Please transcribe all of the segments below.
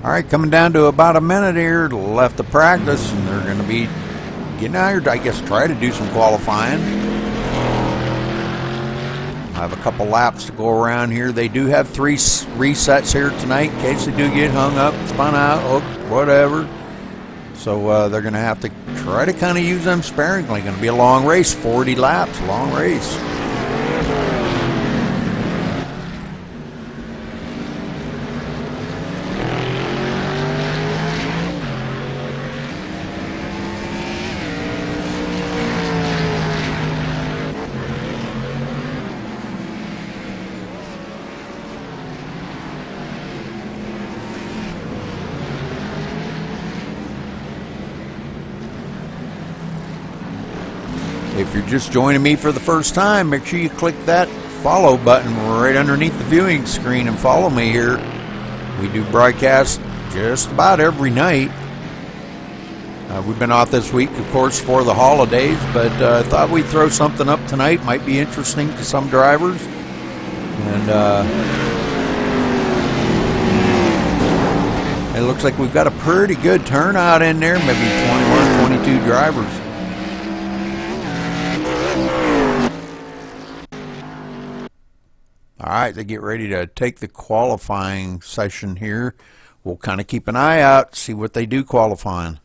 All right, coming down to about a minute here left to practice, and they're going to be getting out here, I guess, try to do some qualifying. I have a couple laps to go around here. They do have 3 resets here tonight in case they do get hung up, spun out, hooked, whatever. So they're going to have to try to kind of use them sparingly. Going to be a long race, 40 laps, long race. If you're just joining me for the first time, make sure you click that follow button right underneath the viewing screen and follow me here. We do broadcast just about every night. We've been off this week, of course, for the holidays, but I thought we'd throw something up tonight. Might be interesting to some drivers. And it looks like we've got a pretty good turnout in there, maybe 21, 22 drivers. All right, they get ready to take the qualifying session here. We'll kind of keep an eye out, see what they do qualifying.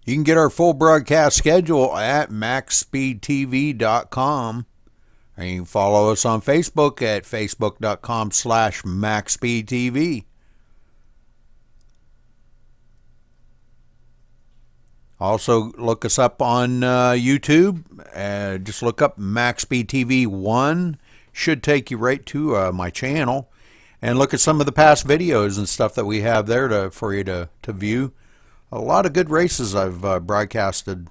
You can get our full broadcast schedule at MaxSpeedTV.com. And you can follow us on Facebook at Facebook.com/MaxSpeedTV. Also, look us up on YouTube. Just look up MaxSpeedTV 1. Should take you right to my channel. And look at some of the past videos and stuff that we have there for you to view. A lot of good races I've broadcasted.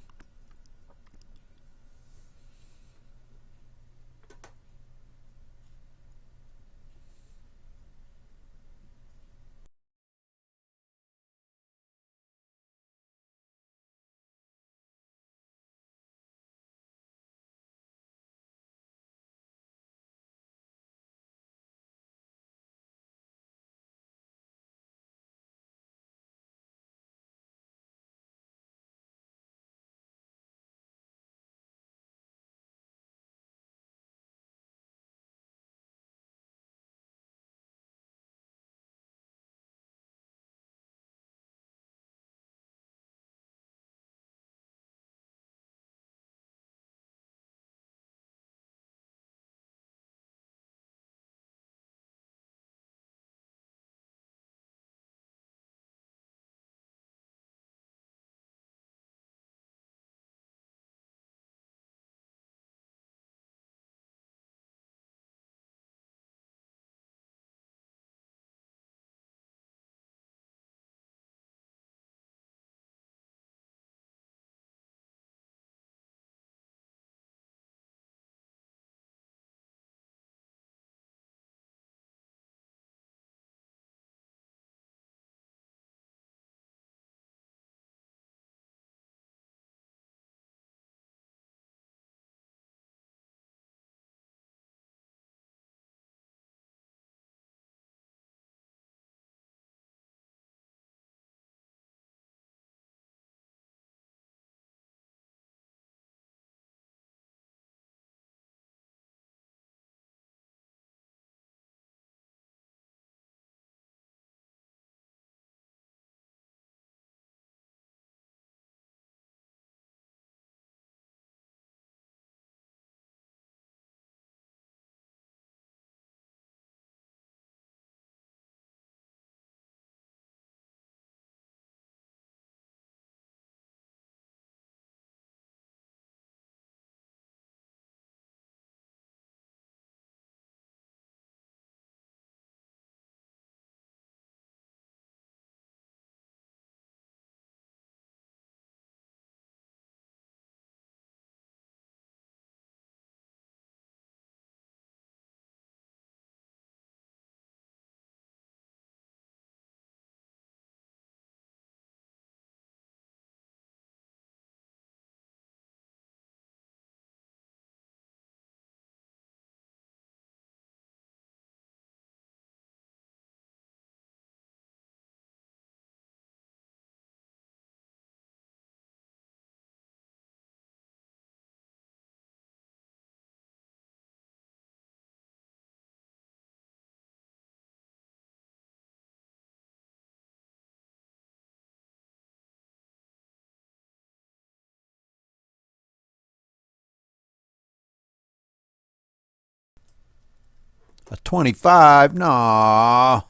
A 25? Nah.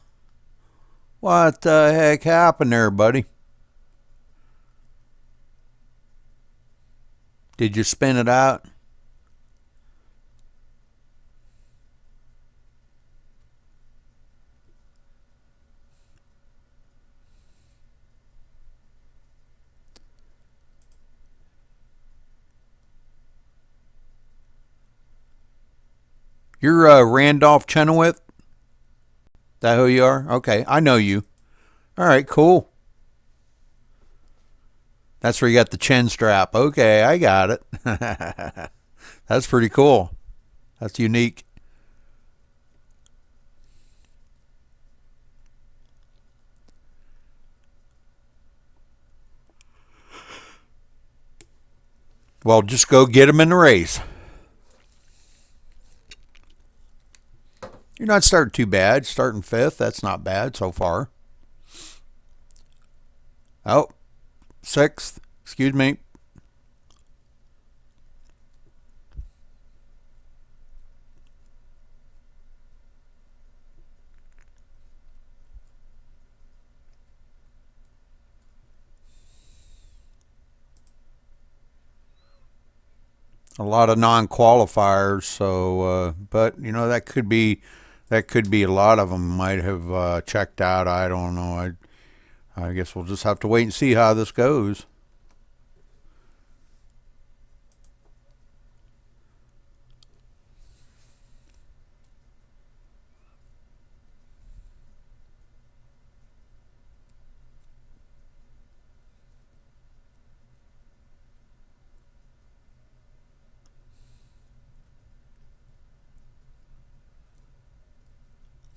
What the heck happened there, buddy? Did you spin it out? You're Randolph Chenoweth? That who you are? Okay, I know you. All right, cool. That's where you got the chin strap. Okay, I got it. That's pretty cool. That's unique. Well, just go get him in the race. You're not starting too bad. Starting fifth, that's not bad so far. Oh, sixth. Excuse me. A lot of non-qualifiers, so but you know that could be a lot of them might have checked out. I don't know. I guess we'll just have to wait and see how this goes.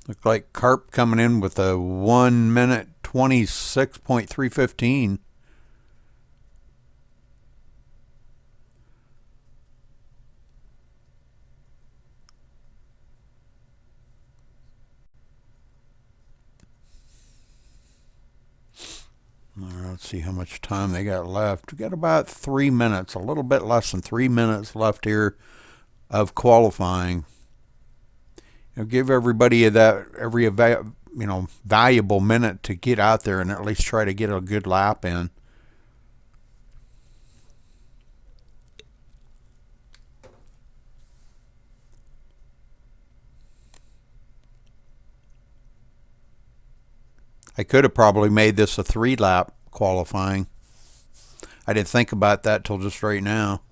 Look like Carp coming in with a 1 minute 26.315. Let's see how much time they got left. We got about 3 minutes, a little bit less than 3 minutes left here of qualifying. Give everybody every valuable minute to get out there and at least try to get a good lap in. I could have probably made this a 3-lap qualifying. I didn't think about that till just right now.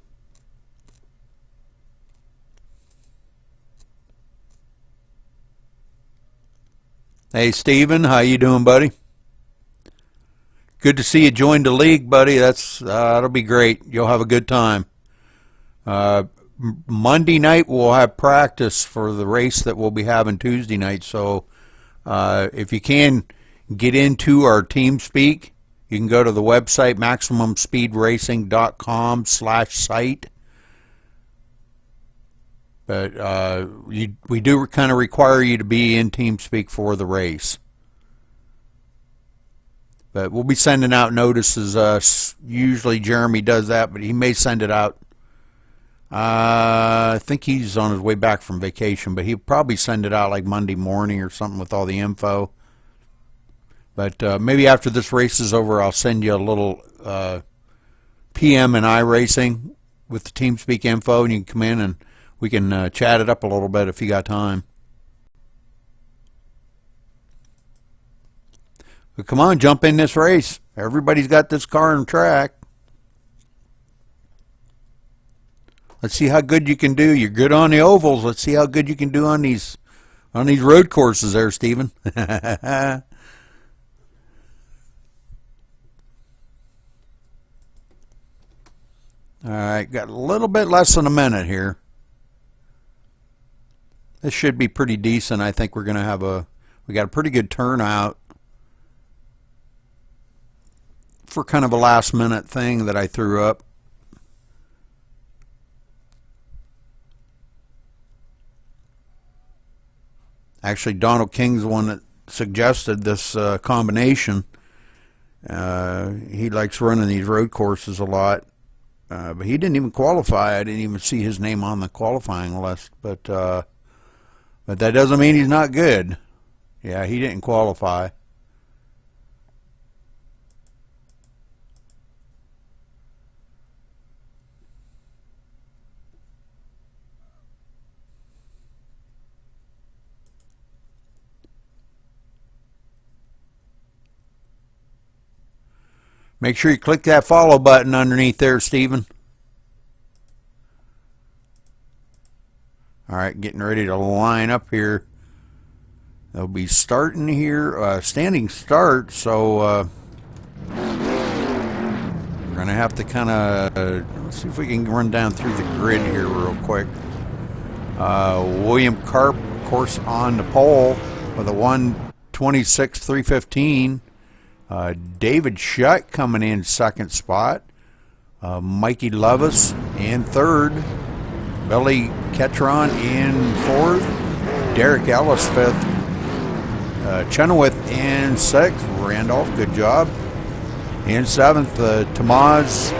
Hey, Steven, how you doing, buddy? Good to see you join the league, buddy. That'll be great. You'll have a good time. Monday night we'll have practice for the race that we'll be having Tuesday night. So if you can get into our TeamSpeak, you can go to the website MaximumSpeedRacing.com/site. But we do kind of require you to be in TeamSpeak for the race. But we'll be sending out notices. Usually Jeremy does that, but he may send it out. I think he's on his way back from vacation, but he'll probably send it out like Monday morning or something with all the info. But maybe after this race is over, I'll send you a little PM and iRacing with the TeamSpeak info, and you can come in and we can chat it up a little bit if you got time. But come on, jump in this race. Everybody's got this car on track. Let's see how good you can do. You're good on the ovals. Let's see how good you can do on these road courses there, Steven. All right, got a little bit less than a minute here. This should be pretty decent. I think we're going to have we got a pretty good turnout for kind of a last minute thing that I threw up. Actually, Donald King's the one that suggested this combination. He likes running these road courses a lot. But he didn't even qualify. I didn't even see his name on the qualifying list. But But that doesn't mean he's not good. Yeah, he didn't qualify. Make sure you click that follow button underneath there, Stephen. All right, getting ready to line up here. They'll be starting here, standing start, so we're going to have to kind of, let's see if we can run down through the grid here real quick. William Karp, of course, on the pole with a 1:26.315. David Shutt coming in second spot. Mikey Levis in third. Billy Ketron in fourth. Derek Ellis fifth. Chenoweth in sixth. Randolph, good job. In seventh, Tamaz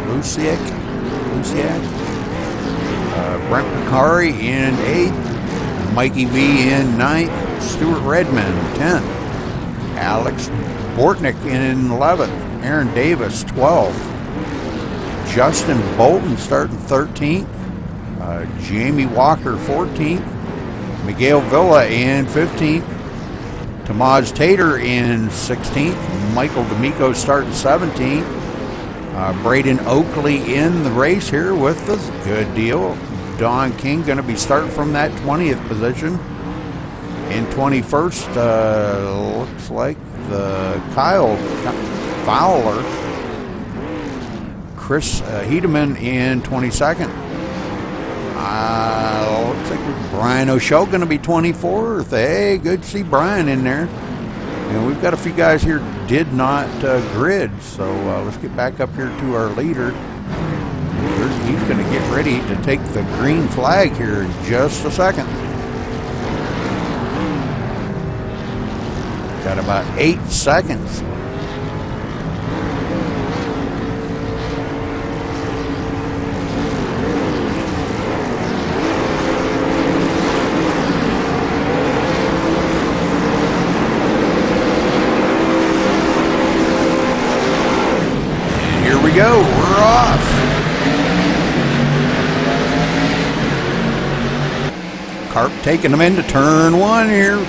Luciak. Brent Picari in eighth. Mikey V in ninth. Stuart Redmond, 10th. Alex Bortnick in 11th. Aaron Davis, 12th. Justin Bolton starting 13th. Jamie Walker, 14th. Miguel Villa in 15th. Tamaz Tater in 16th. Michael D'Amico starting 17th. Braden Oakley in the race here with us. Good deal. Don King going to be starting from that 20th position. In 21st, looks like the Kyle Fowler. Chris Hedeman in 22nd. Looks like Brian O'Shell going to be 24th. Hey, good to see Brian in there. And we've got a few guys here did not grid, so let's get back up here to our leader. He's going to get ready to take the green flag here in just a second. Got about 8 seconds. And here we go. We're off. Karp taking them into turn one here.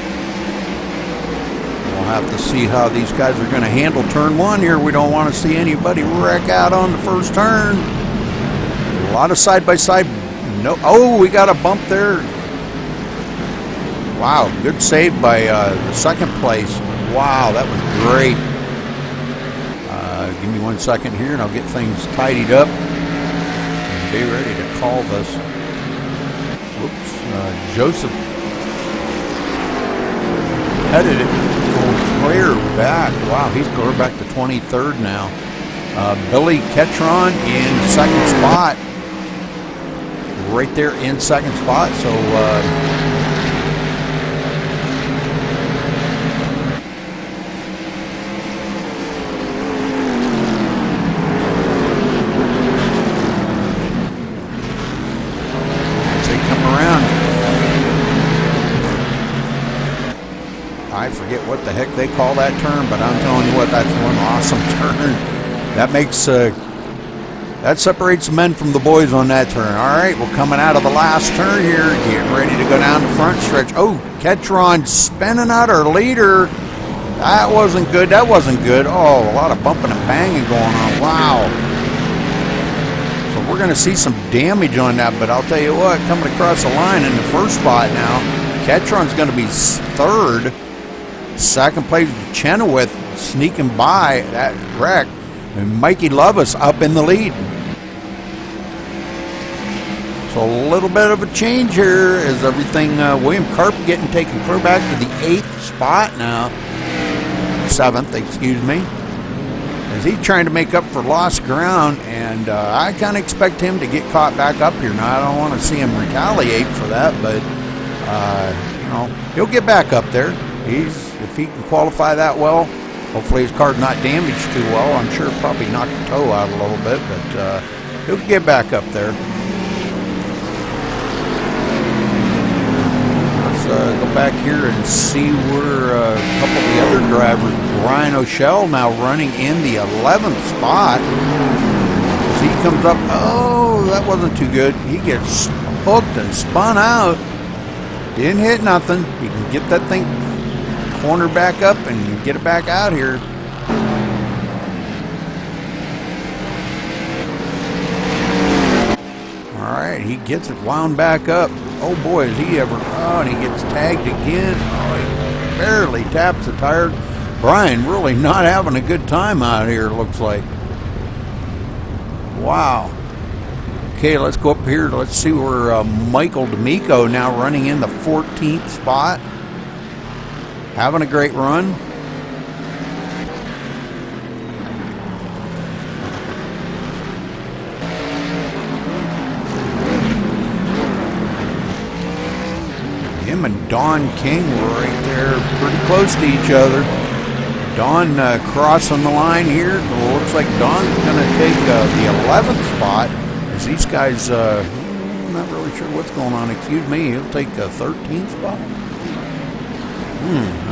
Have to see how these guys are going to handle turn one here. We don't want to see anybody wreck out on the first turn. A lot of side-by-side. No, oh, we got a bump there. Wow, good save by second place. Wow, that was great. Give me 1 second here and I'll get things tidied up and be ready to call this. Whoops, Joseph headed it. Clear back. Wow, he's clear back to 23rd now. Billy Ketron in second spot. Right there in second spot. So as they come around, I forget what the heck they call that turn, but I'm telling you what, that's one awesome turn. That makes that separates the men from the boys on that turn. All right, we're coming out of the last turn here, getting ready to go down the front stretch. Oh, Ketron spinning out our leader. That wasn't good. That wasn't good. Oh, a lot of bumping and banging going on. Wow. So we're going to see some damage on that, but I'll tell you what, coming across the line in the first spot now, Ketron's going to be third. Second place, Chenoweth sneaking by that wreck. And Mikey Levis up in the lead. So a little bit of a change here is everything. William Karp getting taken clear back to the 8th spot now. 7th, excuse me. As he's trying to make up for lost ground. And I kind of expect him to get caught back up here. Now, I don't want to see him retaliate for that. But, you know, he'll get back up there. If he can qualify that well, hopefully his car's not damaged too well. I'm sure probably knocked the toe out a little bit, but he'll get back up there. back here and see where a couple of the other drivers. Brian O'Shell now running in the 11th spot. As he comes up, oh, that wasn't too good. He gets hooked and spun out. Didn't hit nothing. You can get that thing cornered back up and get it back out here. Alright, he gets it wound back up. Oh boy, is he ever... Oh, and he gets tagged again. Oh, he barely taps the tire. Brian really not having a good time out here, it looks like. Wow. Okay, let's go up here. Let's see where Michael D'Amico now running in the 14th spot. Having a great run. Him and Don King were right there pretty close to each other. Don crossing the line here. Looks like Don's going to take the 11th spot. As these guys, I'm not really sure what's going on. Excuse me, he'll take the 13th spot.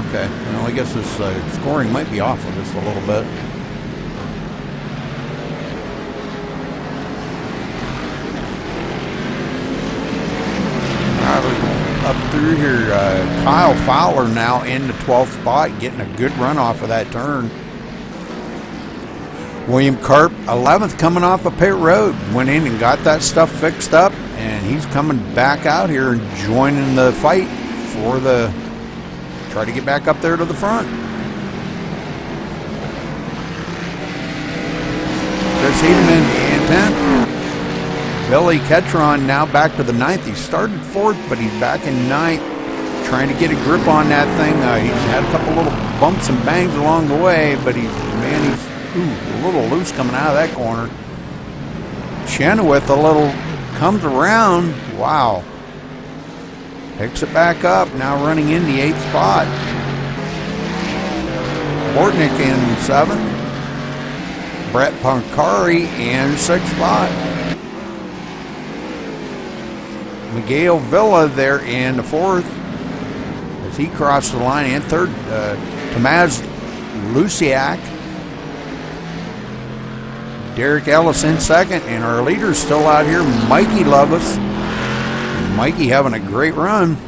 Okay. Well, I guess this scoring might be off of this a little bit. Up through here, Kyle Fowler now in the 12th spot, getting a good run off of that turn. William Karp, 11th, coming off a pit road, went in and got that stuff fixed up, and he's coming back out here and joining the fight for the, try to get back up there to the front. Chris Heaton in 10th. Billy Ketron now back to the 9th. He started 4th, but he's back in 9th, trying to get a grip on that thing. He's had a couple little bumps and bangs along the way, but he's a little loose coming out of that corner. Chenoweth a little comes around. Wow. Picks it back up, now running in the 8th spot. Bortnick in 7th. Brett Pancari in 6th spot. Miguel Villa there in the 4th as he crossed the line, in 3rd. Tomaz Luciak. Derek Ellis in 2nd, and our leader's still out here, Mikey Lovis. Mikey having a great run.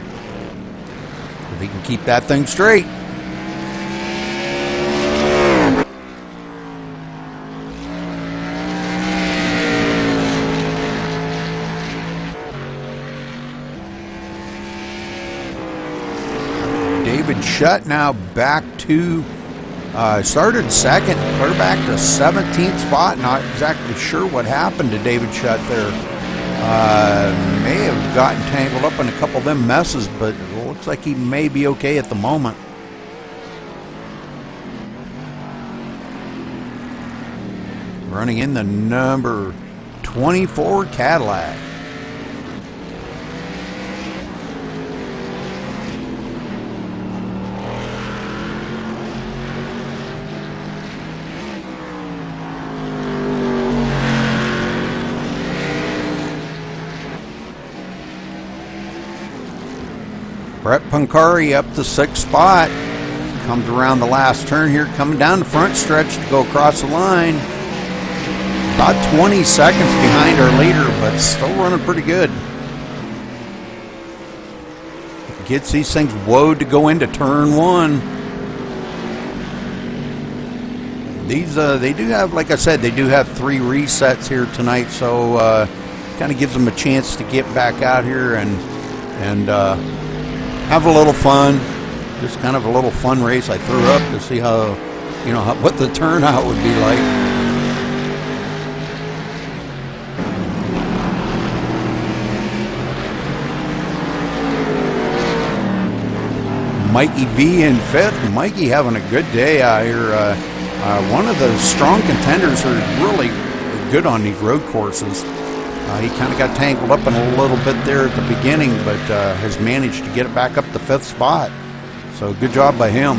If he can keep that thing straight. David Shutt now back to, started 2nd, clear back to 17th spot. Not exactly sure what happened to David Shutt there. May have gotten tangled up in a couple of them messes, but it looks like he may be okay at the moment. Running in the number 24 Cadillac. Brett Pancari up the 6th spot. Comes around the last turn here, coming down the front stretch to go across the line. About 20 seconds behind our leader, but still running pretty good. Gets these things woed to go into turn 1. These, they do have, like I said, they do have 3 resets here tonight, so kind of gives them a chance to get back out here and have a little fun. Just kind of a little fun race I threw up to see how, what the turnout would be like. Mikey V in 5th. Mikey having a good day out here. One of the strong contenders who are really good on these road courses. He kind of got tangled up in a little bit there at the beginning, but has managed to get it back up to 5th spot. So good job by him.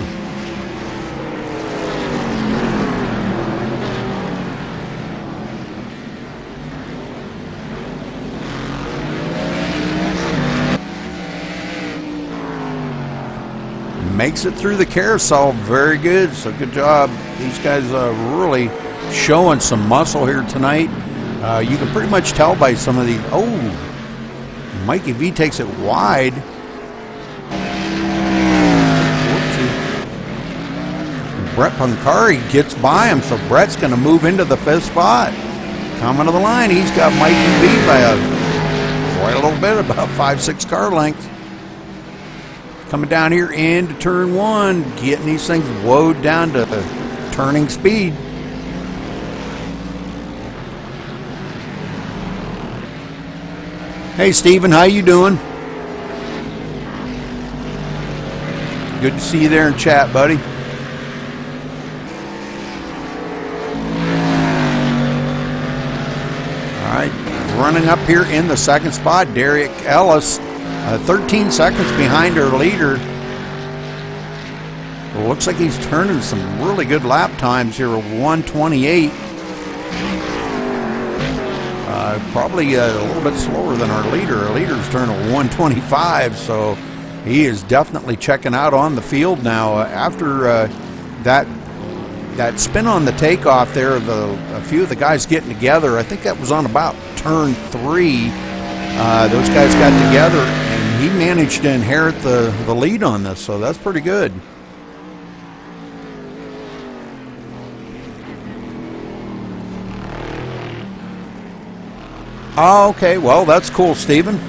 makes it through the carousel. Very good. So good job. These guys really showing some muscle here tonight. You can pretty much tell by some of these. Oh, Mikey V takes it wide. Brett Pancari gets by him, so Brett's going to move into the 5th spot. Coming to the line, he's got Mikey V by quite a little bit, about 5-6 car lengths. Coming down here into turn 1, getting these things woed down to turning speed. Hey Steven, how you doing? Good to see you there in chat, buddy. Running up here in the 2nd spot, Derek Ellis, 13 seconds behind our leader. Well, looks like he's turning some really good lap times here, 1:28. Probably a little bit slower than our leader. Our leader's turning 1:25, so he is definitely checking out on the field now. After that spin on the takeoff there, a few of the guys getting together, I think that was on about turn 3. Those guys got together, and he managed to inherit the lead on this, so that's pretty good. Oh, okay, well, that's cool, Steven.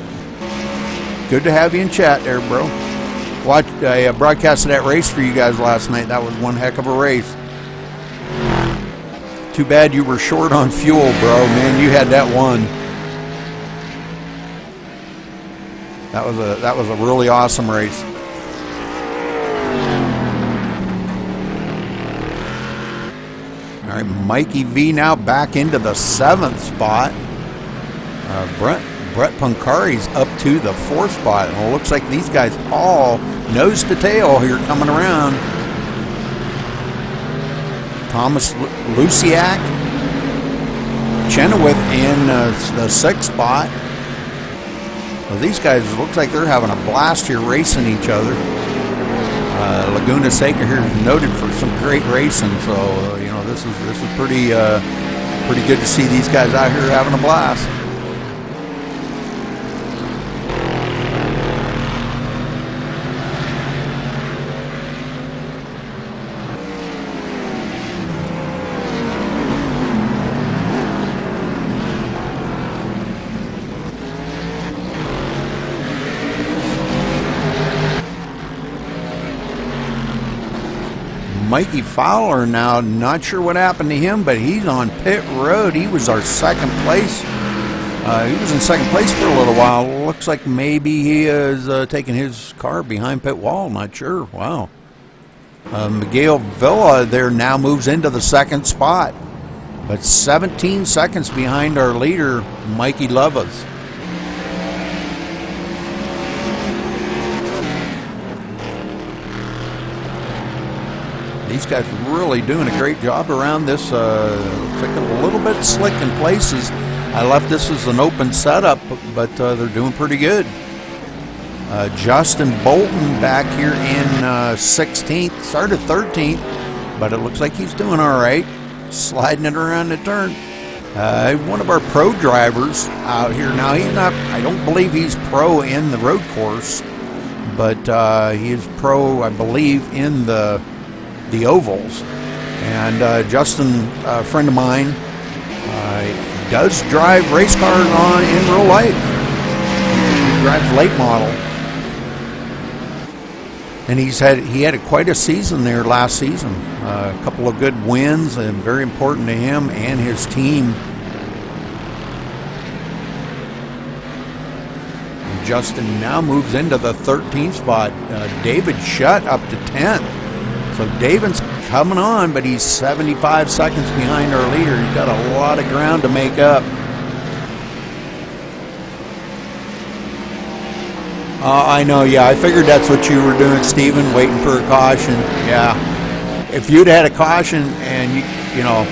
Good to have you in chat there, bro. I broadcasted that race for you guys last night. That was one heck of a race. Too bad you were short on fuel, bro. Man, you had that one. That was a really awesome race. All right, Mikey V now back into the 7th spot. Brett Pancari's up to the 4th spot. And it looks like these guys all nose to tail here coming around. Thomas Luciak, Chenoweth in the 6th spot. Well, these guys looks like they're having a blast here racing each other. Laguna Seca here is noted for some great racing, so you know this is pretty good to see these guys out here having a blast. Mikey Fowler now, not sure what happened to him, but he's on pit road. He was our 2nd place. He was in 2nd place for a little while. Looks like maybe he is taking his car behind pit wall. Not sure. Wow. Miguel Villa there now moves into the 2nd spot, but 17 seconds behind our leader, Mikey Lovas. These guys really doing a great job around this. Looks like a little bit slick in places. I left this as an open setup, but they're doing pretty good. Justin Bolton back here in 16th, started 13th, but it looks like he's doing all right, sliding it around the turn. One of our pro drivers out here now. He's not. I don't believe he's pro in the road course, but he is pro, I believe, in the ovals. And Justin, a friend of mine, does drive race cars in real life. He drives late model, and he had quite a season there last season. A couple of good wins, and very important to him and his team. And Justin now moves into the 13th spot. David Shutt up to 10th. So David's coming on, but he's 75 seconds behind our leader. He's got a lot of ground to make up. I know, yeah. I figured that's what you were doing, Steven, waiting for a caution. Yeah. If you'd had a caution and you know,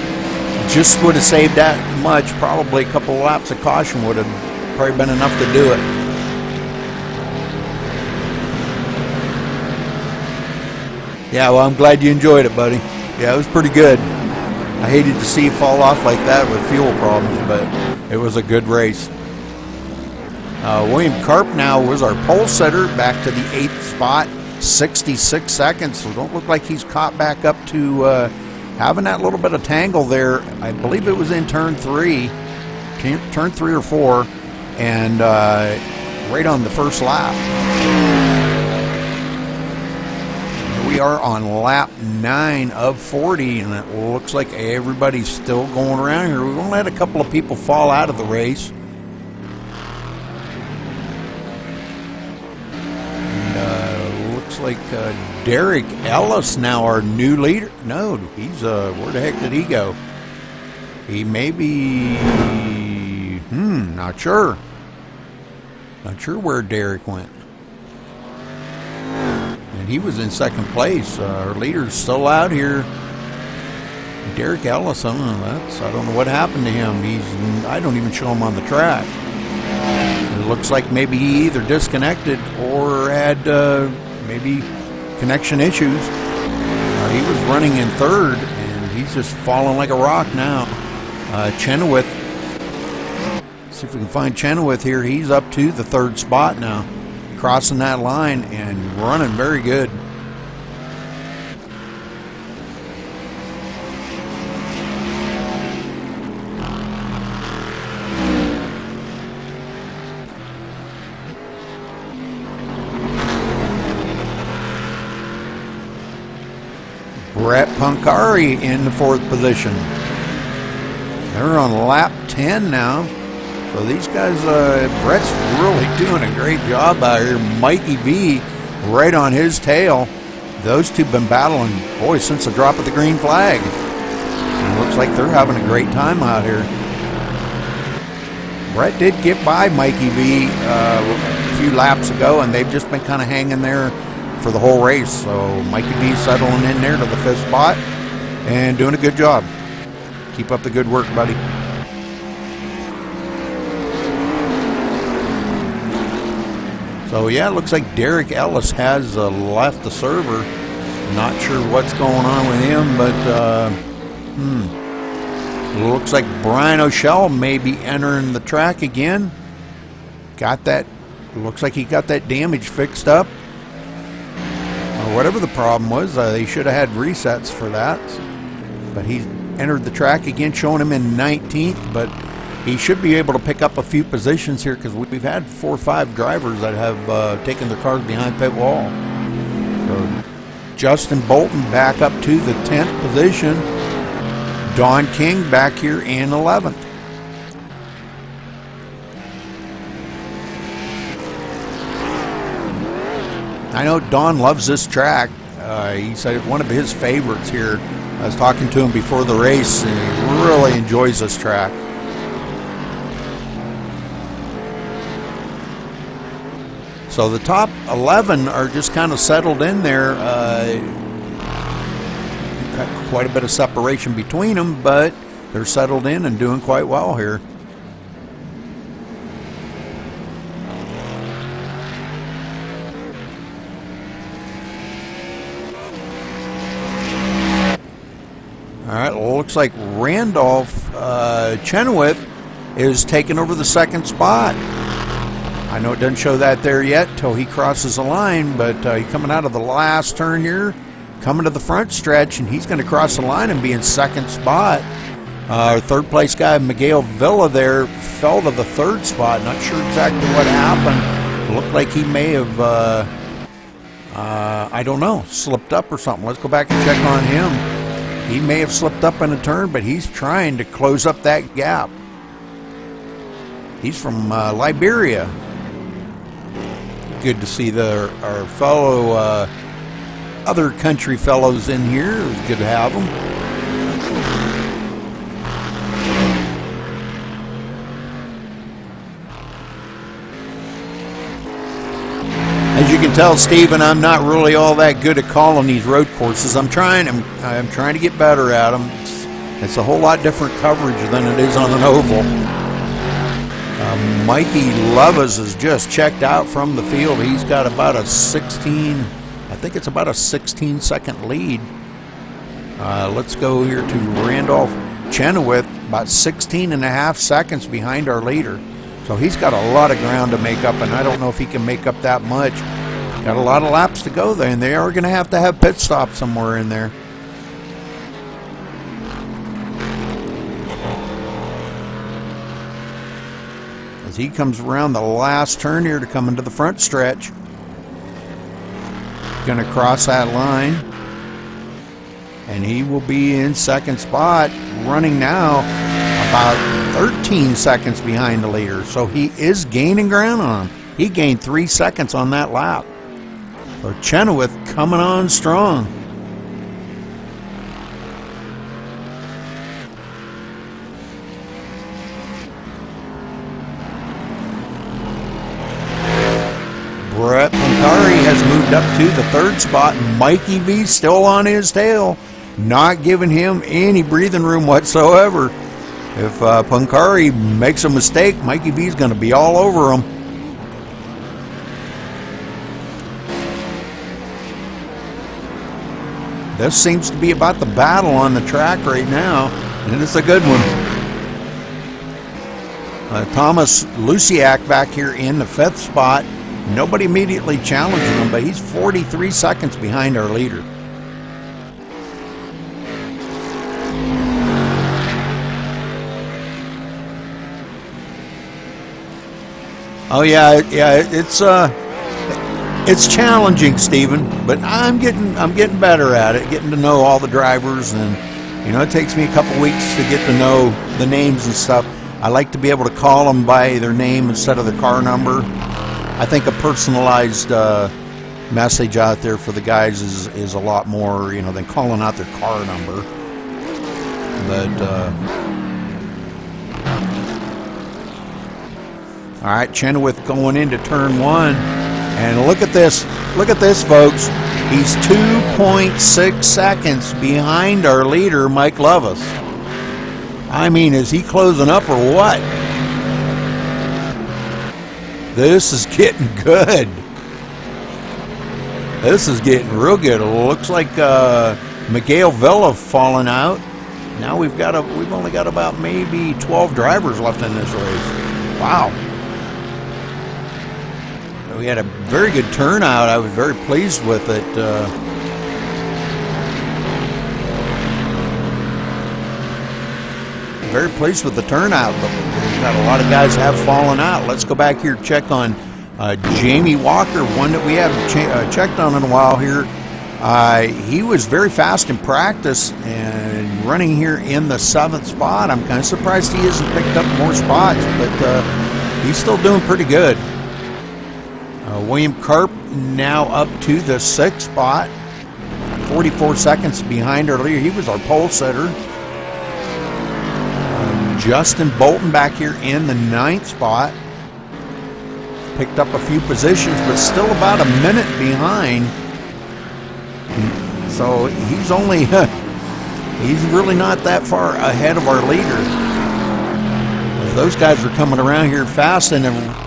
just would have saved that much, probably a couple of laps of caution would have probably been enough to do it. Yeah, well, I'm glad you enjoyed it, buddy. Yeah, it was pretty good. I hated to see it fall off like that with fuel problems, but it was a good race. William Karp now was our pole setter, back to the 8th spot, 66 seconds. So don't look like he's caught back up to having that little bit of tangle there. I believe it was in turn 3 or 4, and right on the first lap. We are on lap 9 of 40, and it looks like everybody's still going around here. We're going to let a couple of people fall out of the race. And looks like Derek Ellis now our new leader. No, he's where the heck did he go? He may be not sure. Not sure where Derek went. He was in second place. Our leader's still out here. Derek Ellis, I don't know what happened to him. I don't even show him on the track. It looks like maybe he either disconnected or had maybe connection issues. He was running in third, and he's just falling like a rock now. Chenoweth, see if we can find Chenoweth here. He's up to the 3rd spot now, crossing that line and running very good. Brett Pancari in the 4th position. They're on lap 10 now. So these guys, Brett's really doing a great job out here. Mikey V right on his tail. Those two been battling, boy, since the drop of the green flag. And it looks like they're having a great time out here. Brett did get by Mikey V a few laps ago, and they've just been kind of hanging there for the whole race. So Mikey V settling in there to the 5th spot and doing a good job. Keep up the good work, buddy. So yeah, it looks like Derek Ellis has left the server. Not sure what's going on with him, but looks like Brian O'Shell may be entering the track again. Got that, looks like he got that damage fixed up. Or whatever the problem was, they should have had resets for that. But he's entered the track again, showing him in 19th, but he should be able to pick up a few positions here because we've had 4 or 5 drivers that have taken their cars behind pit wall. So Justin Bolton back up to the 10th position. Don King back here in 11th. I know Don loves this track. He said it's one of his favorites here. I was talking to him before the race, and he really enjoys this track. So the top 11 are just kind of settled in there. Got quite a bit of separation between them, but they're settled in and doing quite well here. All right, well, looks like Randolph Chenoweth is taking over the 2nd spot. I know it doesn't show that there yet till he crosses the line, but he's coming out of the last turn here, coming to the front stretch, and he's going to cross the line and be in 2nd spot. Our 3rd place guy, Miguel Villa, there fell to the 3rd spot. Not sure exactly what happened. It looked like he may have, I don't know, slipped up or something. Let's go back and check on him. He may have slipped up in a turn, but he's trying to close up that gap. He's from Liberia. Good to see our fellow other country fellows in here. It was good to have them. As you can tell, Stephen, I'm not really all that good at calling these road courses. I'm trying to get better at them. It's a whole lot different coverage than it is on an oval. Mikey Lovas is just checked out from the field. He's got about a 16, I think it's about a 16-second lead. Let's go here to Randolph Chenoweth, about 16 and a half seconds behind our leader. So he's got a lot of ground to make up, and I don't know if he can make up that much. Got a lot of laps to go there, and they are going to have pit stop somewhere in there. As he comes around the last turn here to come into the front stretch. Going to cross that line. And he will be in second spot, running now about 13 seconds behind the leader. So he is gaining ground on him. He gained 3 seconds on that lap. So Chenoweth coming on strong. Brett Pancari has moved up to the 3rd spot. Mikey V still on his tail, not giving him any breathing room whatsoever. If Pancari makes a mistake, Mikey V is going to be all over him. This seems to be about the battle on the track right now, and it's a good one. Thomas Luciak back here in the 5th spot. Nobody immediately challenging him, but he's 43 seconds behind our leader. Oh yeah, it's challenging, Stephen, but I'm getting better at it, getting to know all the drivers, and it takes me a couple weeks to get to know the names and stuff. I like to be able to call them by their name instead of their car number. I think a personalized message out there for the guys is a lot more, than calling out their car number. But all right, Chenoweth going into turn 1. And look at this, folks. He's 2.6 seconds behind our leader, Mike Lovis. I mean, is he closing up or what? This is getting good. This is getting real good. It looks like Miguel Villa falling out. Now we've only got about maybe 12 drivers left in this race. Wow. We had a very good turnout. I was very pleased with it. Very pleased with the turnout, but we've got a lot of guys have fallen out. Let's go back here and check on Jamie Walker, one that we haven't checked on in a while here. He was very fast in practice and running here in the 7th spot. I'm kind of surprised he hasn't picked up more spots, but he's still doing pretty good. William Karp now up to the 6th spot, 44 seconds behind our leader. He was our pole sitter. Justin Bolton back here in the 9th spot. Picked up a few positions, but still about a minute behind. So he's only, he's really not that far ahead of our leader. Those guys are coming around here fast, and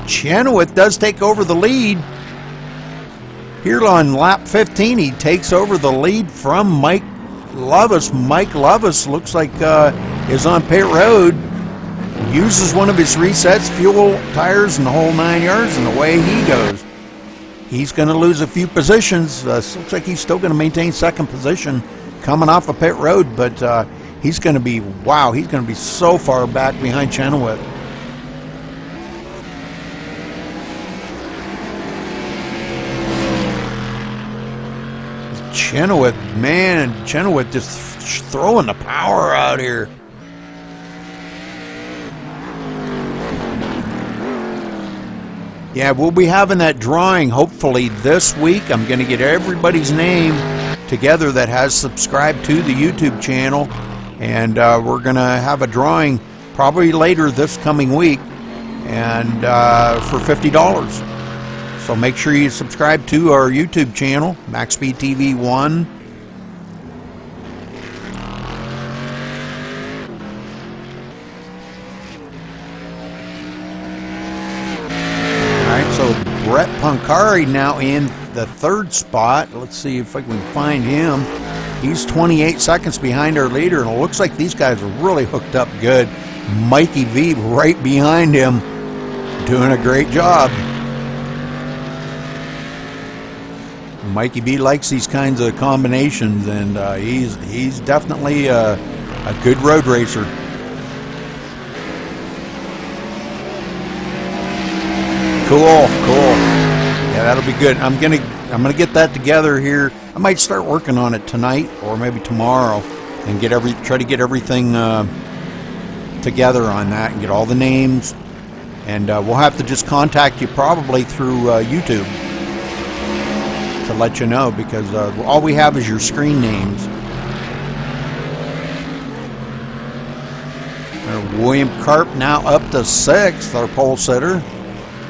Chenoweth does take over the lead. Here on lap 15, he takes over the lead from Mike Lovis. Mike Lovis looks like is on pit road, uses one of his resets, fuel, tires, and the whole 9 yards, and away he goes. He's going to lose a few positions. Looks like he's still going to maintain 2nd position coming off of pit road, but he's going to be, wow, he's going to be so far back behind Chenoweth. Chenoweth just throwing the power out here. Yeah, we'll be having that drawing hopefully this week. I'm going to get everybody's name together that has subscribed to the YouTube channel, and we're going to have a drawing probably later this coming week, and for $50. So make sure you subscribe to our YouTube channel, MaxSpeedTV 1. All right, so Brett Pancari now in the third spot. Let's see if I can find him. He's 28 seconds behind our leader, and it looks like these guys are really hooked up good. Mikey V right behind him, doing a great job. Mikey V likes these kinds of combinations, and he's definitely a good road racer. Cool. Yeah, that'll be good. I'm gonna get that together here. I might start working on it tonight or maybe tomorrow, and try to get everything together on that and get all the names. And we'll have to just contact you probably through YouTube to let you know, because all we have is your screen names. William Karp now up to 6th, our pole sitter.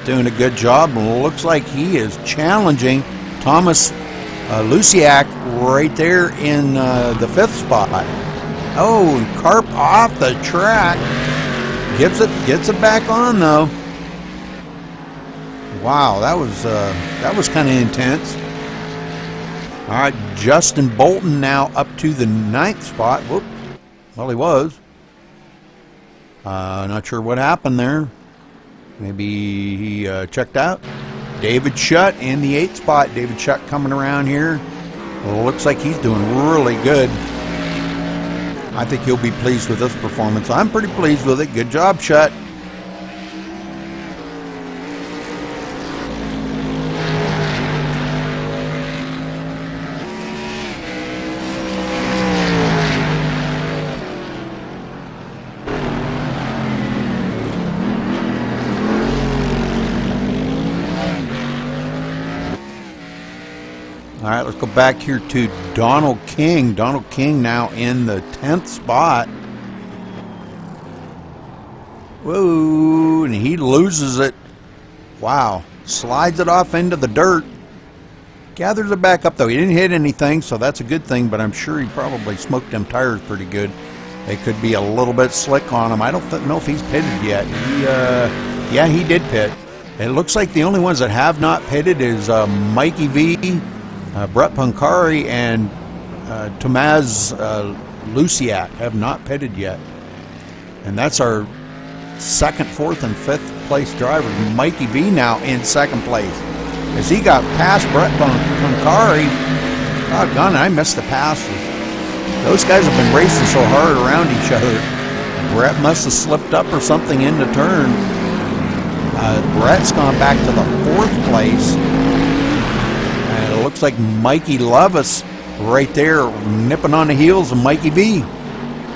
Doing a good job. Looks like he is challenging Thomas Luciak right there in the 5th spot. Oh, Karp off the track. Gets it back on though. Wow, that was kind of intense. All right, Justin Bolton now up to the 9th spot. Whoop. Well, he was. Not sure what happened there. Maybe he checked out. David Shutt in the 8th spot. David Shutt coming around here. Well, looks like he's doing really good. I think he'll be pleased with this performance. I'm pretty pleased with it. Good job, Shutt. All right, let's go back here to Donald King. Donald King now in the 10th spot. Whoa, and he loses it. Wow, slides it off into the dirt. Gathers it back up, though. He didn't hit anything, so that's a good thing, but I'm sure he probably smoked them tires pretty good. They could be a little bit slick on him. I don't know if he's pitted yet. Yeah, he did pit. It looks like the only ones that have not pitted is Mikey V, Brett Pancari, and Tomaz Luciak have not pitted yet. And that's our 2nd, 4th, and 5th place driver. Mikey V now in 2nd place. As he got past Brett Pancari, doggone it, I missed the passes. Those guys have been racing so hard around each other. Brett must have slipped up or something in the turn. Brett's gone back to the 4th place. And it looks like Mikey Lovis right there nipping on the heels of Mikey V.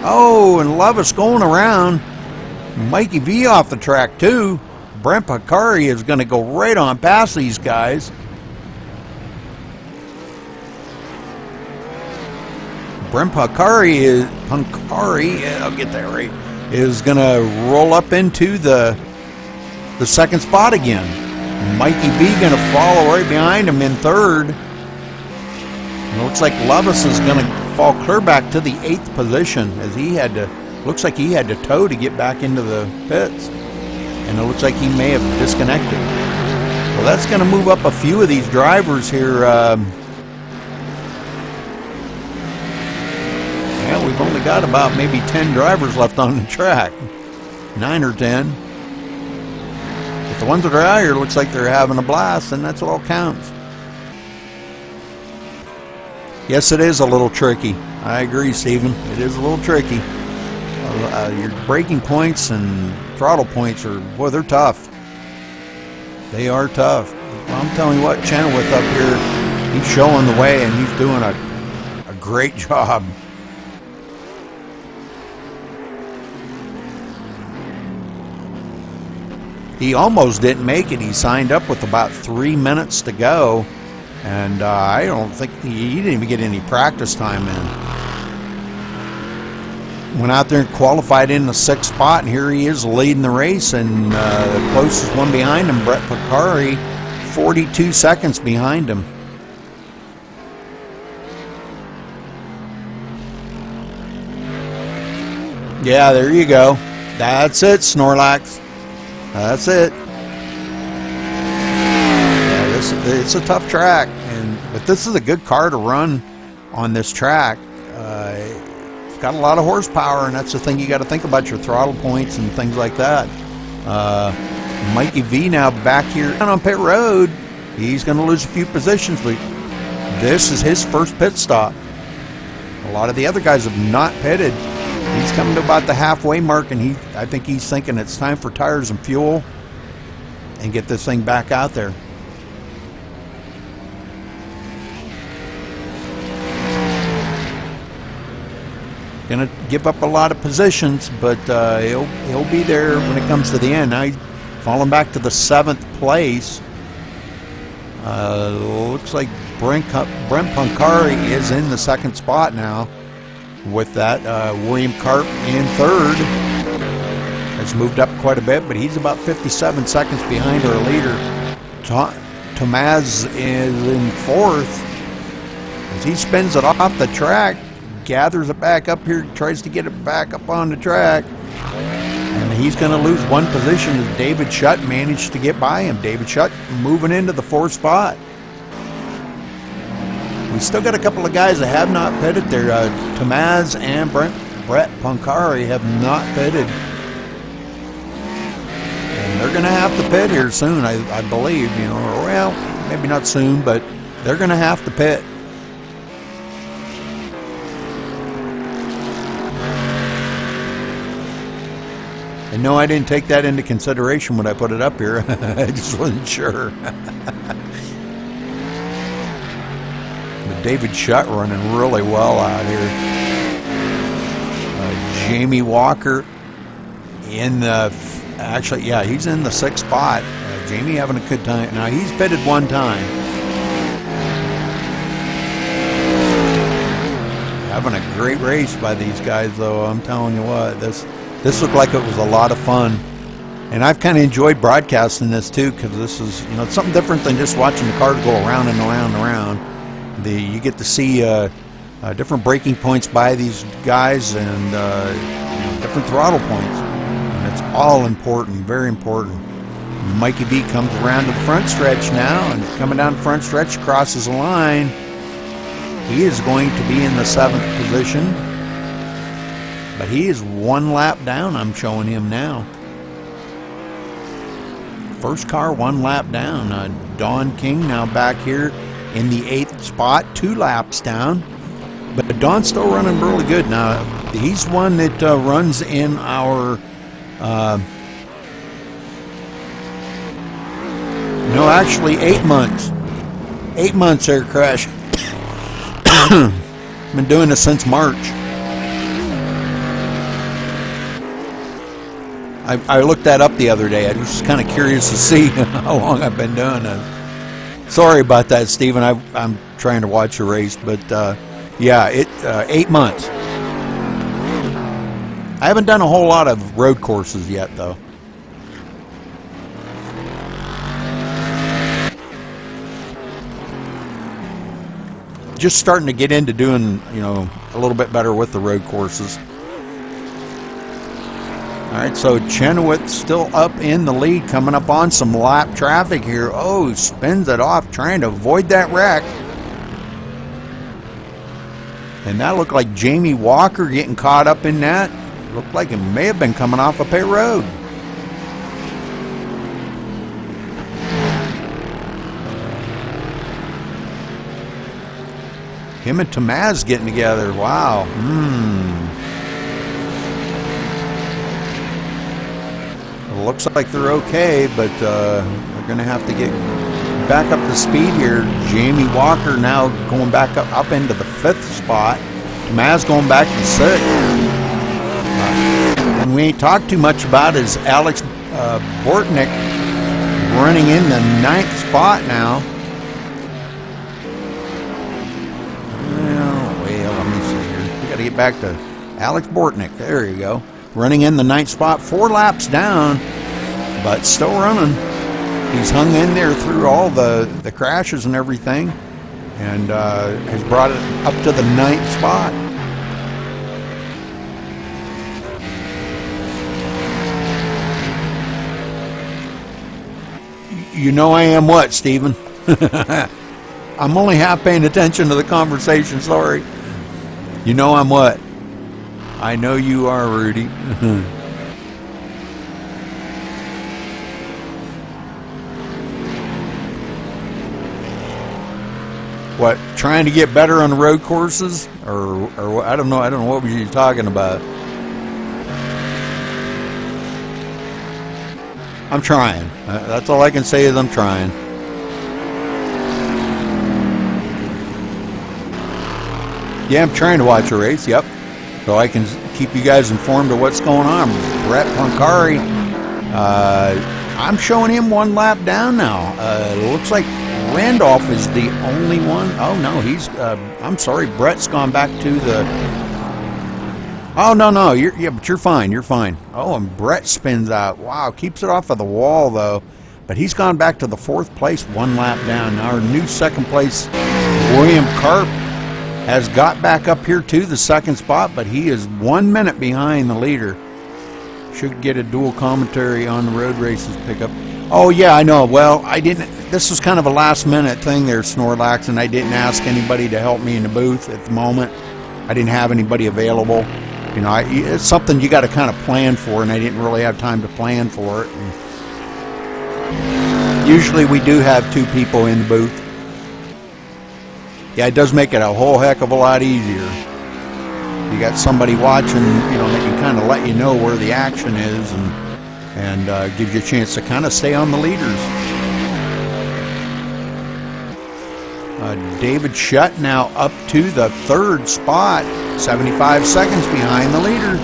Oh, and Lovis going around. Mikey V off the track too. Brent Pancari is going to go right on past these guys. Brent Pancari I'll get that right, is going to roll up into the 2nd spot again. Mikey V going to follow right behind him in 3rd. And it looks like Lovis is going to fall clear back to the 8th position, as looks like he had to tow to get back into the pits. And it looks like he may have disconnected. Well, that's going to move up a few of these drivers here. Yeah, we've only got about maybe 10 drivers left on the track. 9 or 10. But the ones that are out here looks like they're having a blast, and that's all counts. Yes, it is a little tricky. I agree, Stephen. It is a little tricky. Your braking points and throttle points boy, they're tough. They are tough. Well, I'm telling you what, Chenoweth up here, he's showing the way, and he's doing a great job. He almost didn't make it. He signed up with about 3 minutes to go, and I don't think he didn't even get any practice time in. Went out there and qualified in the 6th spot, and here he is leading the race, and the closest one behind him, Brett Pancari, 42 seconds behind him. Yeah, there you go. That's it, Snorlax. That's it. Yeah, it's a tough track, but this is a good car to run on this track. It's got a lot of horsepower, and that's the thing you got to think about, your throttle points and things like that. Mikey V now back here on pit road. He's going to lose a few positions, but this is his first pit stop. A lot of the other guys have not pitted. He's coming to about the halfway mark, and I think he's thinking it's time for tires and fuel and get this thing back out there. Gonna give up a lot of positions, but he'll be there when it comes to the end. Now he's falling back to the 7th place. Looks like Brent Pancari is in the 2nd spot now. With that, William Karp in 3rd. Has moved up quite a bit, but he's about 57 seconds behind our leader. Tomaz is in 4th. As he spins it off the track, gathers it back up here, tries to get it back up on the track, and he's going to lose one position as David Shutt managed to get by him. David Shutt moving into the 4th spot. We still got a couple of guys that have not pitted there. Tomaz and Brett Pancari have not pitted, and they're going to have to pit here soon, I believe. You know, or, well, maybe not soon, but they're going to have to pit. And no, I didn't take that into consideration when I put it up here. I just wasn't sure. But David Shutt running really well out here. Jamie Walker in the... Actually, yeah, he's in the 6th spot. Jamie having a good time. Now, he's pitted one time. Having a great race by these guys, though. I'm telling you what, this looked like it was a lot of fun, and I've kind of enjoyed broadcasting this too, because this is, you know, it's something different than just watching the car go around and around and around. You get to see different braking points by these guys, and different throttle points, and it's all important, very important. Mikey V comes around to the front stretch now, and coming down the front stretch, crosses the line. He is going to be in the 7th position. But he is 1 lap down, I'm showing him now. First car 1 lap down. Don King now back here in the 8th spot, 2 laps down. But Don's still running really good. Now, he's one that runs in our... no, actually 8 months. 8 months there, Crash. Been doing this since March. I looked that up the other day. I was just kind of curious to see how long I've been doing it. Sorry about that, Stephen. I'm trying to watch the race, but yeah, 8 months. I haven't done a whole lot of road courses yet, though. Just starting to get into doing, you know, a little bit better with the road courses. All right, so Chenoweth still up in the lead, coming up on some lap traffic here. Oh, spins it off, trying to avoid that wreck. And that looked like Jamie Walker getting caught up in that. Looked like it may have been coming off a pit road. Him and Tomaz getting together. Wow. Looks like they're okay, but they're going to have to get back up to speed here. Jamie Walker now going back up into the 5th spot. Tomaz going back to 6th. And we ain't talked too much about is Alex Bortnick running in the 9th spot now. Well, let me see here. We got to get back to Alex Bortnick. There you go. Running in the 9th spot, 4 laps down, but still running. He's hung in there through all the crashes and everything, and has brought it up to the 9th spot. You know I am what, Stephen? I'm only half paying attention to the conversation, sorry. You know I'm what? I know you are, Rudy. What, trying to get better on the road courses? Or I don't know what were you talking about? I'm trying. That's all I can say is I'm trying. Yeah, I'm trying to watch a race, yep. So I can keep you guys informed of what's going on. Brett Poncari, I'm showing him one lap down now. It looks like Randolph is the only one. Oh, no, he's, I'm sorry, Brett's gone back to the... Oh, no, yeah, but you're fine, you're fine. Oh, and Brett spins out. Wow, keeps it off of the wall, though. But he's gone back to the 4th place, one lap down. Now our new 2nd place, William Karp, has got back up here to the 2nd spot, but he is 1 minute behind the leader. Should get a dual commentary on the road races pickup. Oh, yeah, I know. Well, I didn't... This was kind of a last-minute thing there, Snorlax, and I didn't ask anybody to help me in the booth at the moment. I didn't have anybody available. You know, it's something you got to kind of plan for, and I didn't really have time to plan for it. And usually we do have 2 people in the booth. Yeah, it does make it a whole heck of a lot easier. You got somebody watching, you know, that can kind of let you know where the action is, and gives you a chance to kind of stay on the leaders. David Shutt now up to the 3rd spot, 75 seconds behind the leader.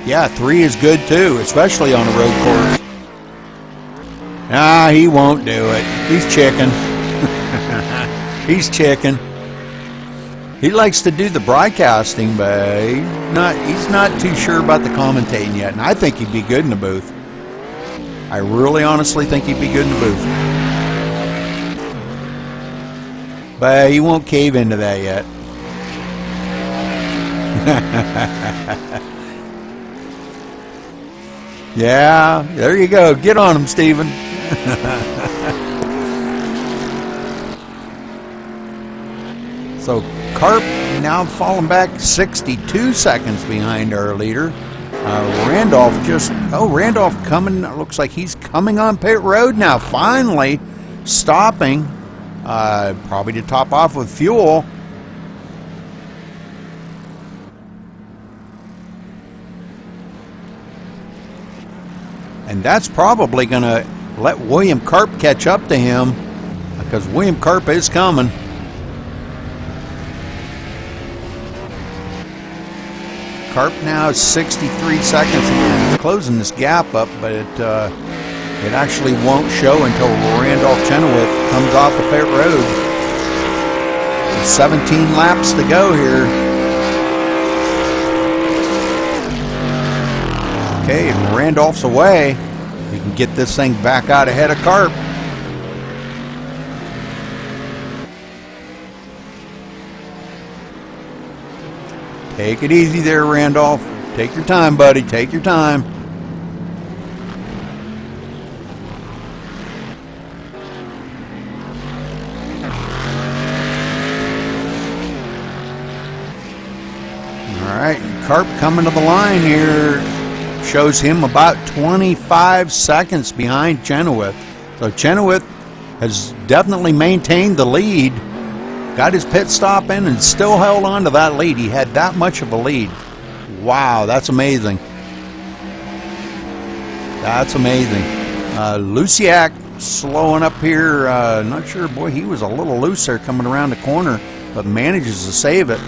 Yeah, 3 is good too, especially on a road course. Ah, he won't do it. He's chicken. He's chicken. He likes to do the broadcasting, but he's not too sure about the commentating yet. And I think he'd be good in the booth. I really honestly think he'd be good in the booth. But he won't cave into that yet. Yeah, there you go. Get on him, Steven. So Karp now falling back 62 seconds behind our leader. Randolph Randolph coming, looks like he's coming on pit road now, finally stopping, probably to top off with fuel. And that's probably going to let William Karp catch up to him, because William Karp is coming. Karp now is 63 seconds. He's closing this gap up, but it actually won't show until Randolph Chenoweth comes off the pit road. There's 17 laps to go here. Okay, and Randolph's away. We can get this thing back out ahead of Karp. Take it easy there, Randolph. Take your time, buddy. Take your time. All right, Karp coming to the line here. Shows him about 25 seconds behind Chenoweth. So Chenoweth has definitely maintained the lead. Got his pit stop in and still held on to that lead. He had that much of a lead. Wow, that's amazing. That's amazing. Luciak slowing up here. Not sure, boy, he was a little loose there coming around the corner, but manages to save it.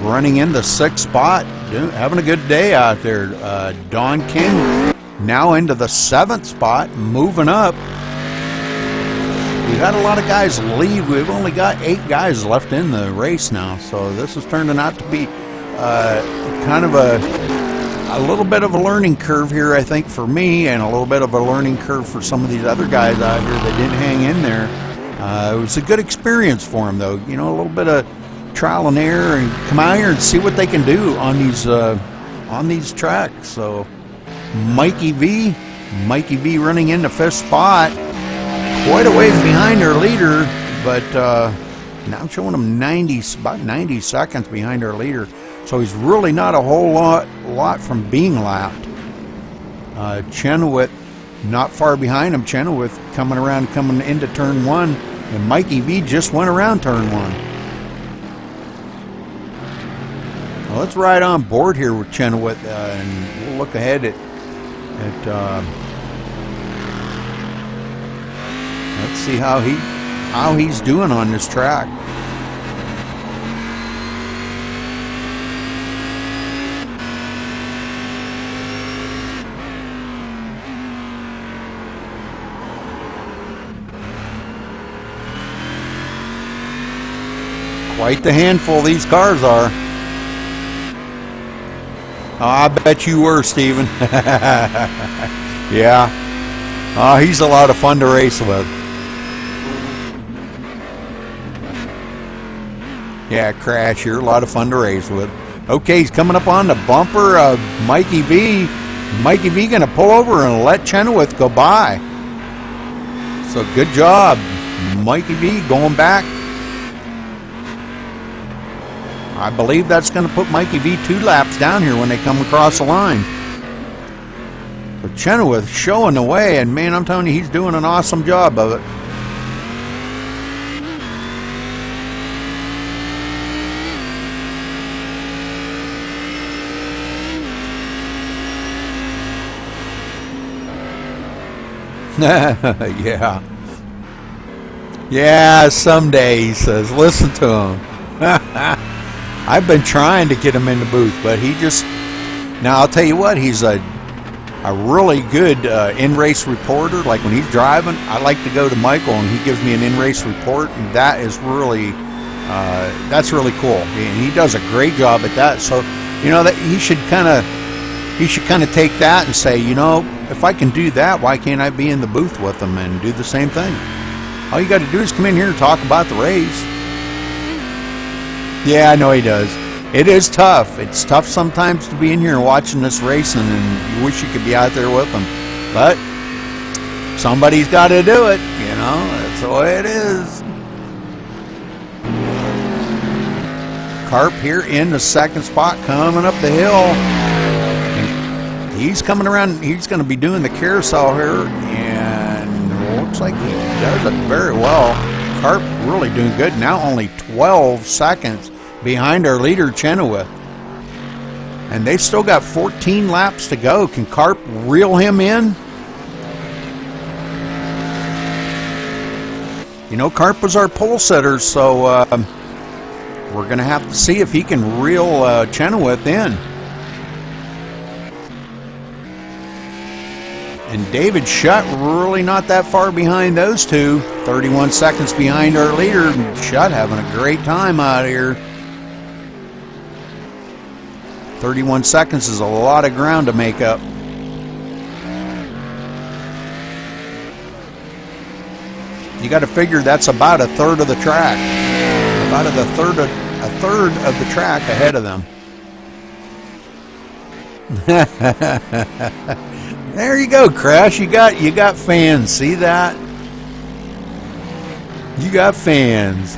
Running in the 6th spot. Having a good day out there. Don King now into the 7th spot, moving up. We've had a lot of guys leave. We've only got 8 guys left in the race now, so this is turning out to be kind of a little bit of a learning curve here, I think, for me, and a little bit of a learning curve for some of these other guys out here that didn't hang in there. It was a good experience for them, though. You know, a little bit of trial and error, and come out here and see what they can do on these tracks. So Mikey V. Mikey V running in the 5th spot. Quite a ways behind our leader, but now I'm showing him about 90 seconds behind our leader. So he's really not a whole lot from being lapped. Chenoweth not far behind him. Chenoweth coming into turn 1, and Mikey V just went around turn 1. Well, let's ride on board here with Chenoweth, and we'll look ahead at let's see how he's doing on this track. Quite the handful these cars are. Oh, I bet you were, Steven. Yeah. Oh, he's a lot of fun to race with. Yeah, Crash, you're a lot of fun to race with. Okay, he's coming up on the bumper of Mikey V. Mikey V going to pull over and let Chenoweth go by. So good job, Mikey V, going back. I believe that's going to put Mikey V 2 laps down here when they come across the line. But Chenoweth showing the way, and man, I'm telling you, he's doing an awesome job of it. Yeah. Yeah, someday, he says. Listen to him. I've been trying to get him in the booth, but he just... Now, I'll tell you what, he's a really good in-race reporter. Like when he's driving, I like to go to Michael, and he gives me an in-race report, and that is really... that's really cool. And he does a great job at that. So, you know, that he should kind of take that and say, you know, if I can do that, why can't I be in the booth with him and do the same thing? All you got to do is come in here and talk about the race. Yeah, I know he does. It is tough. It's tough sometimes to be in here and watching this racing, and you wish you could be out there with them. But somebody's got to do it, you know. That's the way it is. Carp here in the 2nd spot, coming up the hill. And he's coming around. He's going to be doing the carousel here, and it looks like he does it very well. Carp really doing good. Now only 12 seconds behind our leader, Chenoweth. And they've still got 14 laps to go. Can Carp reel him in? You know, Carp was our pole setter, so we're going to have to see if he can reel Chenoweth in. And David Shutt really not that far behind those two. 31 seconds behind our leader. Shutt having a great time out here. 31 seconds is a lot of ground to make up. You got to figure that's about a third of the track. About a third of the track ahead of them. There you go, Crash. You got fans. See that? You got fans.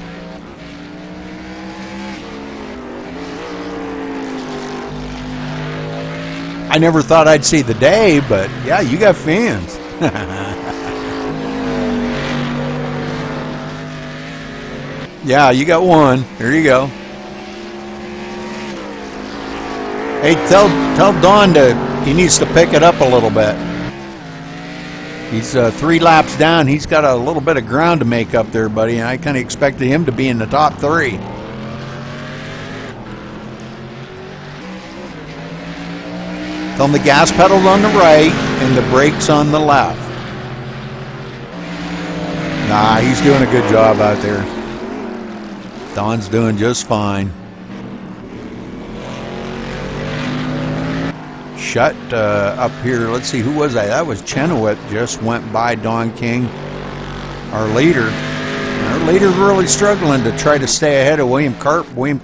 I never thought I'd see the day, but yeah, you got fans. Yeah, you got one. There you go. Hey, tell Don he needs to pick it up a little bit. He's 3 laps down. He's got a little bit of ground to make up there, buddy, and I kind of expected him to be in the top 3. Tell him the gas pedal's on the right and the brakes on the left. Nah, he's doing a good job out there. Don's doing just fine. Shutt up here. Let's see, who was that? That was Chenoweth. Just went by Don King, our leader. Our leader's really struggling to try to stay ahead of William Carp. William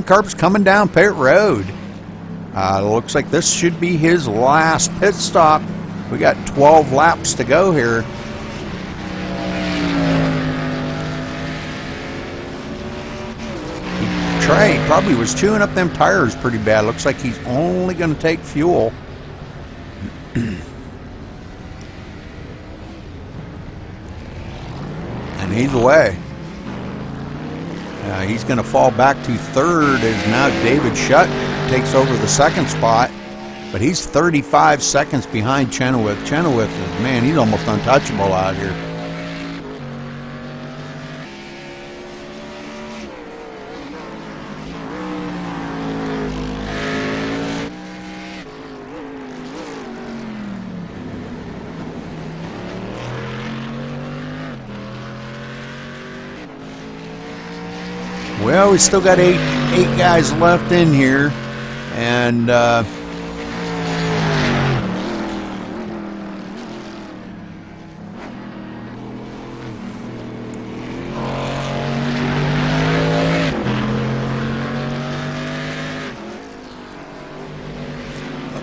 Carp's coming down pit road. Looks like this should be his last pit stop. We got 12 laps to go here. He probably was chewing up them tires pretty bad. Looks like he's only going to take fuel. And he's away. He's going to fall back to third as now David Shutt takes over the second spot. But he's 35 seconds behind Chenoweth. Chenoweth, man, he's almost untouchable out here. Well, we still got eight guys left in here, and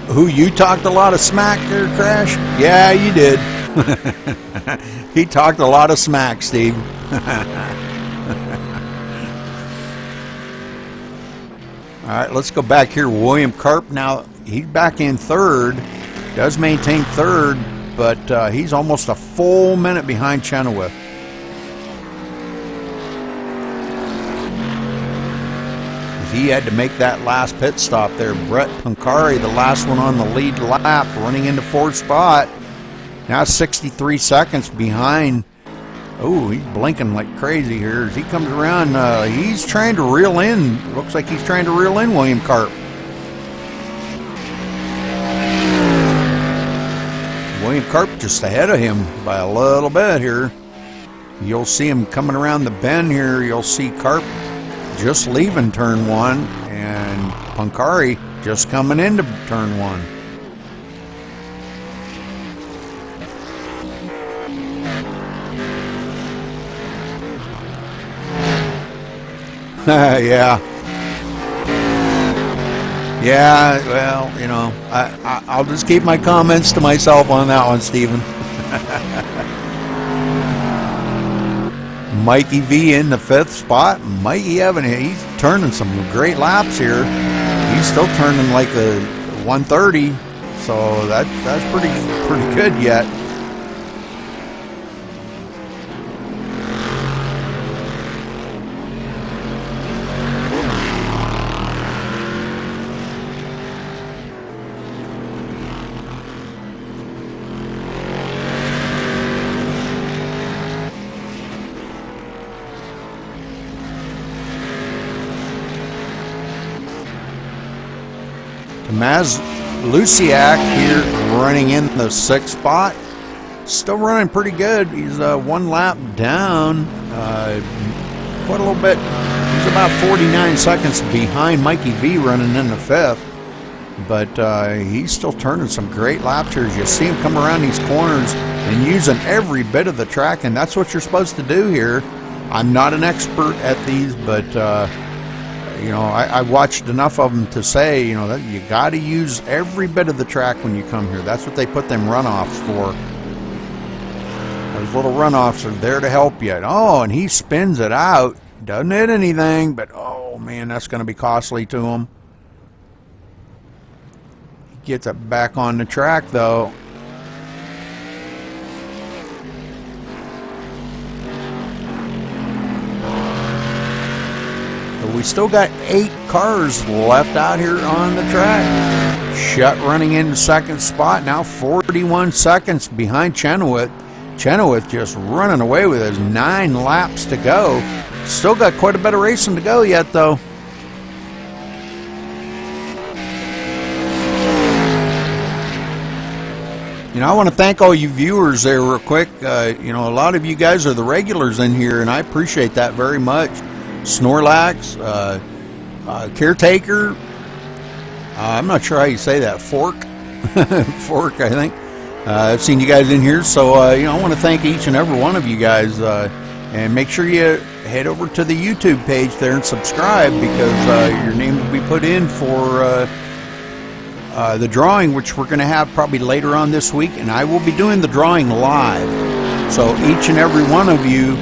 who, you talked a lot of smack there, Crash? Yeah, you did. He talked a lot of smack, Steve. All right, let's go back here. William Karp now, he's back in third, does maintain third, but he's almost a full minute behind Chenoweth. He had to make that last pit stop there. Brett Pancari, the last one on the lead lap, running into fourth spot. Now 63 seconds behind. Oh, he's blinking like crazy here as he comes around. He's trying to reel in. Looks like he's trying to reel in William Karp. William Karp just ahead of him by a little bit here. You'll see him coming around the bend here. You'll see Karp just leaving turn one and Pancari just coming into turn one. Yeah, well, you know, I'll just keep my comments to myself on that one, Stephen. Mikey V in the fifth spot. Mikey he's turning some great laps here. He's still turning like a 130, so that's pretty good yet. Maz Luciak here running in the sixth spot. Still running pretty good. He's one lap down. Quite a little bit. He's about 49 seconds behind Mikey V running in the fifth. But he's still turning some great laps here. You see him come around these corners and using every bit of the track, and that's what you're supposed to do here. I'm not an expert at these, but you know, I watched enough of them to say, you know, that you got to use every bit of the track when you come here. That's what they put them runoffs for. Those little runoffs are there to help you. Oh, and he spins it out. Doesn't hit anything, but oh man, that's going to be costly to him. He gets it back on the track though. We still got 8 cars left out here on the track. Shutt running in the second spot, now 41 seconds behind Chenoweth. Chenoweth just running away with his 9 laps to go. Still got quite a bit of racing to go yet, though. You know, I want to thank all you viewers there real quick. You know, a lot of you guys are the regulars in here, and I appreciate that very much. Snorlax, Caretaker, I'm not sure how you say that, Fork, I think. I've seen you guys in here, so you know, I want to thank each and every one of you guys, and make sure you head over to the YouTube page there and subscribe, because your name will be put in for the drawing, which we're going to have probably later on this week, and I will be doing the drawing live. So each and every one of you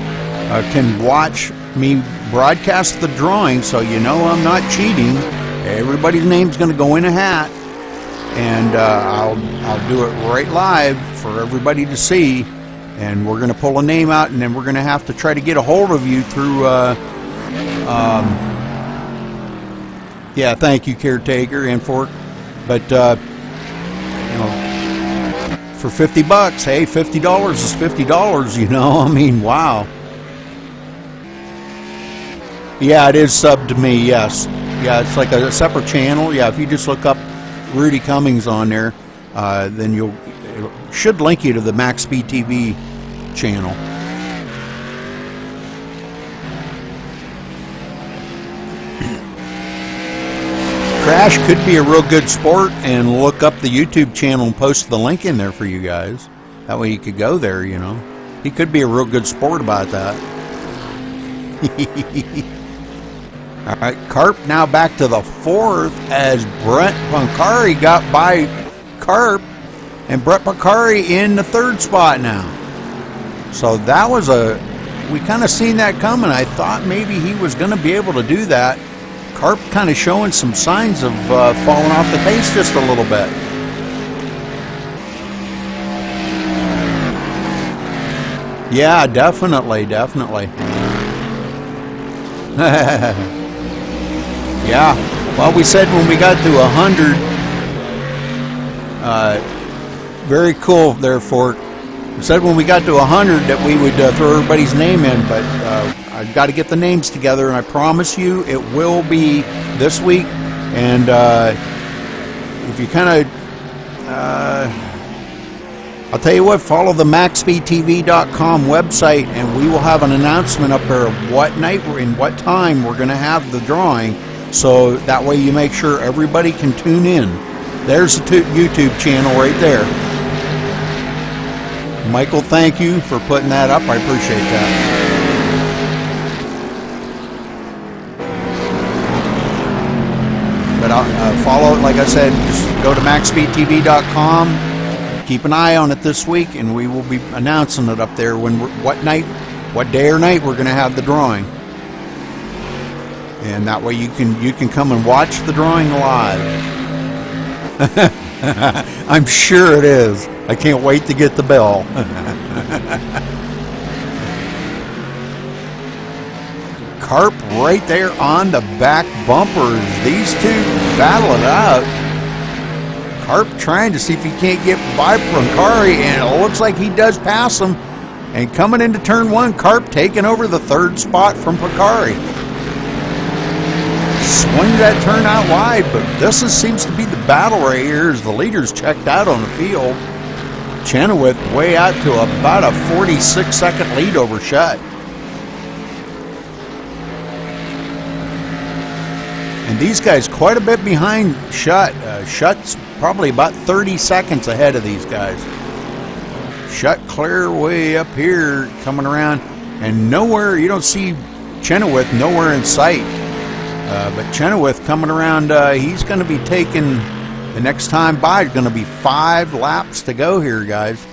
can watch me broadcast the drawing, so you know I'm not cheating. Everybody's name's going to go in a hat, and I'll do it right live for everybody to see. And we're going to pull a name out, and then we're going to have to try to get a hold of you through. Yeah, thank you, Caretaker and Fork. But you know, for $50, hey, $50 is $50. You know, I mean, wow. Yeah, it is subbed to me. Yes, yeah, it's like a separate channel. Yeah, if you just look up Rudy Cummings on there, then it should link you to the MaxSpeedTV channel. Crash could be a real good sport and look up the YouTube channel and post the link in there for you guys. That way you could go there, you know. He could be a real good sport about that. All right, Carp now back to the 4th as Brett Pancari got by Carp, and Brett Pancari in the 3rd spot now. So that was we kind of seen that coming. I thought maybe he was going to be able to do that. Carp kind of showing some signs of falling off the pace just a little bit. Yeah, definitely. Yeah, well, we said when we got to 100, very cool there, Fork. We said when we got to 100 that we would throw everybody's name in, but I've got to get the names together, and I promise you it will be this week. And if you kind of, I'll tell you what, follow the MaxSpeedTV.com website, and we will have an announcement up there of what night and what time we're going to have the drawing, so that way you make sure everybody can tune in. There's the YouTube channel right there. Michael, thank you for putting that up. I appreciate that. But follow it, like I said, just go to MaxSpeedTV.com. Keep an eye on it this week, and we will be announcing it up there when what day or night we're going to have the drawing. And that way you can come and watch the drawing live. I'm sure it is. I can't wait to get the bell. Carp right there on the back bumpers. These two battle it out. Carp trying to see if he can't get by Pancari, and it looks like he does pass him. And coming into turn 1, Carp taking over the 3rd spot from Pancari. Swing that turn out wide, but this seems to be the battle right here as the leaders checked out on the field. Chenoweth way out to about a 46-second lead over Shutt. And these guys quite a bit behind Shutt. Shutt's probably about 30 seconds ahead of these guys. Shutt clear way up here coming around, and nowhere, you don't see Chenoweth nowhere in sight. But Chenoweth coming around, he's going to be taking, the next time by, it's going to be 5 laps to go here, guys.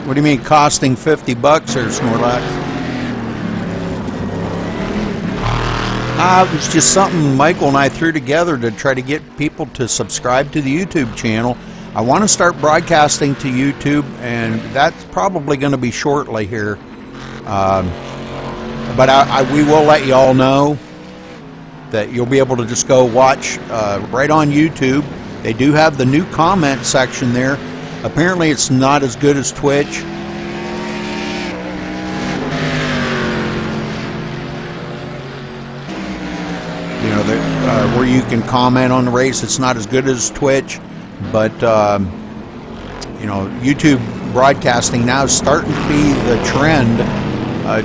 What do you mean costing $50 there, Snorlax? It was just something Michael and I threw together to try to get people to subscribe to the YouTube channel. I want to start broadcasting to YouTube, and that's probably going to be shortly here. But we will let you all know that you'll be able to just go watch right on YouTube. They do have the new comment section there. Apparently it's not as good as Twitch. You know, where you can comment on the race, it's not as good as Twitch, but you know, YouTube broadcasting now is starting to be the trend.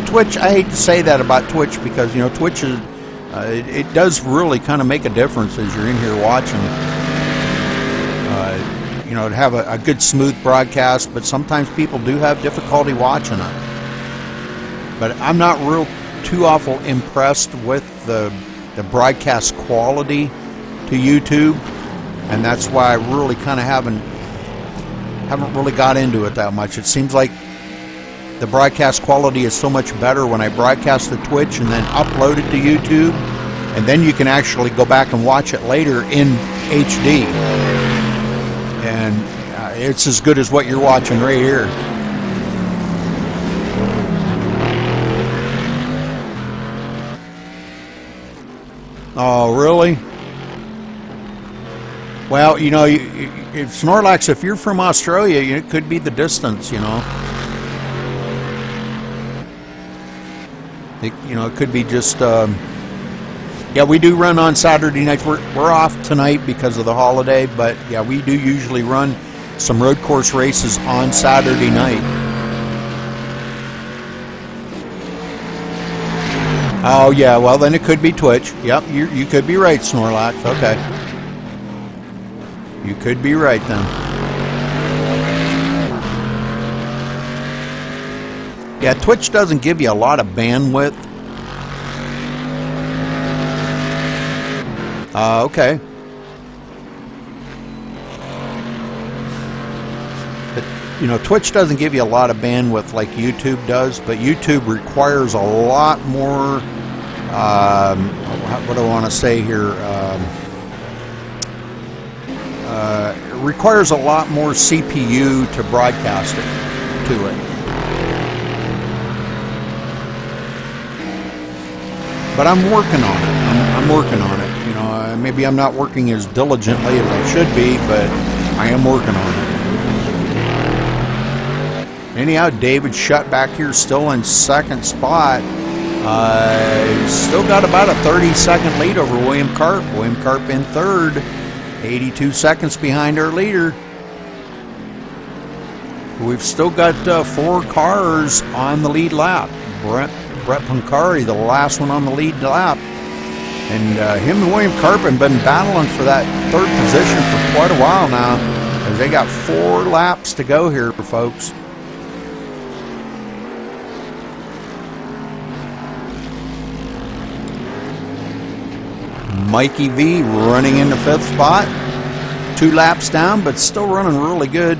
Twitch, I hate to say that about Twitch, because, you know, Twitch is it does really kind of make a difference as you're in here watching. you know, to have a good smooth broadcast, but sometimes people do have difficulty watching it. But I'm not too awful impressed with the broadcast quality to YouTube, and that's why I really kind of haven't really got into it that much. It seems like the broadcast quality is so much better when I broadcast to Twitch and then upload it to YouTube, and then you can actually go back and watch it later in HD, and it's as good as what you're watching right here. Oh, really? Well, you know, Snorlax, if you're from Australia, it could be the distance, you know. It could be just, yeah, we do run on Saturday nights. We're off tonight because of the holiday, but yeah, we do usually run some road course races on Saturday night. Oh, yeah, well, then it could be Twitch. Yep, you could be right, Snorlax. Okay. You could be right then. Yeah, Twitch doesn't give you a lot of bandwidth. Okay. But, you know, Twitch doesn't give you a lot of bandwidth like YouTube does, but YouTube requires a lot more, what do I want to say here? It requires a lot more CPU to broadcast it to it. But I'm working on it. I'm working on it. You know, maybe I'm not working as diligently as I should be, but I am working on it. Anyhow, David Shutt back here still in second spot. Still got about a 30-second lead over William Karp. William Karp in third, 82 seconds behind our leader. We've still got 4 cars on the lead lap. Brett Pancari, the last one on the lead lap. And him and William Karp have been battling for that third position for quite a while now, as they got 4 laps to go here, folks. Mikey V running in the 5th spot. 2 laps down, but still running really good.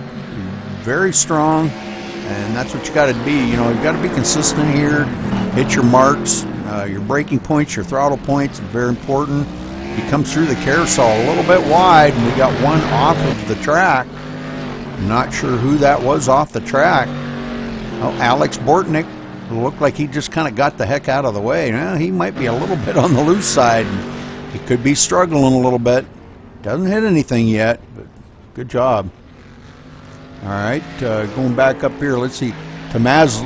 Very strong. And that's what you got to be. You know, you got to be consistent here. Hit your marks, your braking points, your throttle points, very important. He comes through the carousel a little bit wide, and we got one off of the track. Not sure who that was off the track. Oh, Alex Bortnick. Looked like he just kind of got the heck out of the way. Well, he might be a little bit on the loose side. He could be struggling a little bit. Doesn't hit anything yet, but good job. All right, going back up here, let's see. Tamaz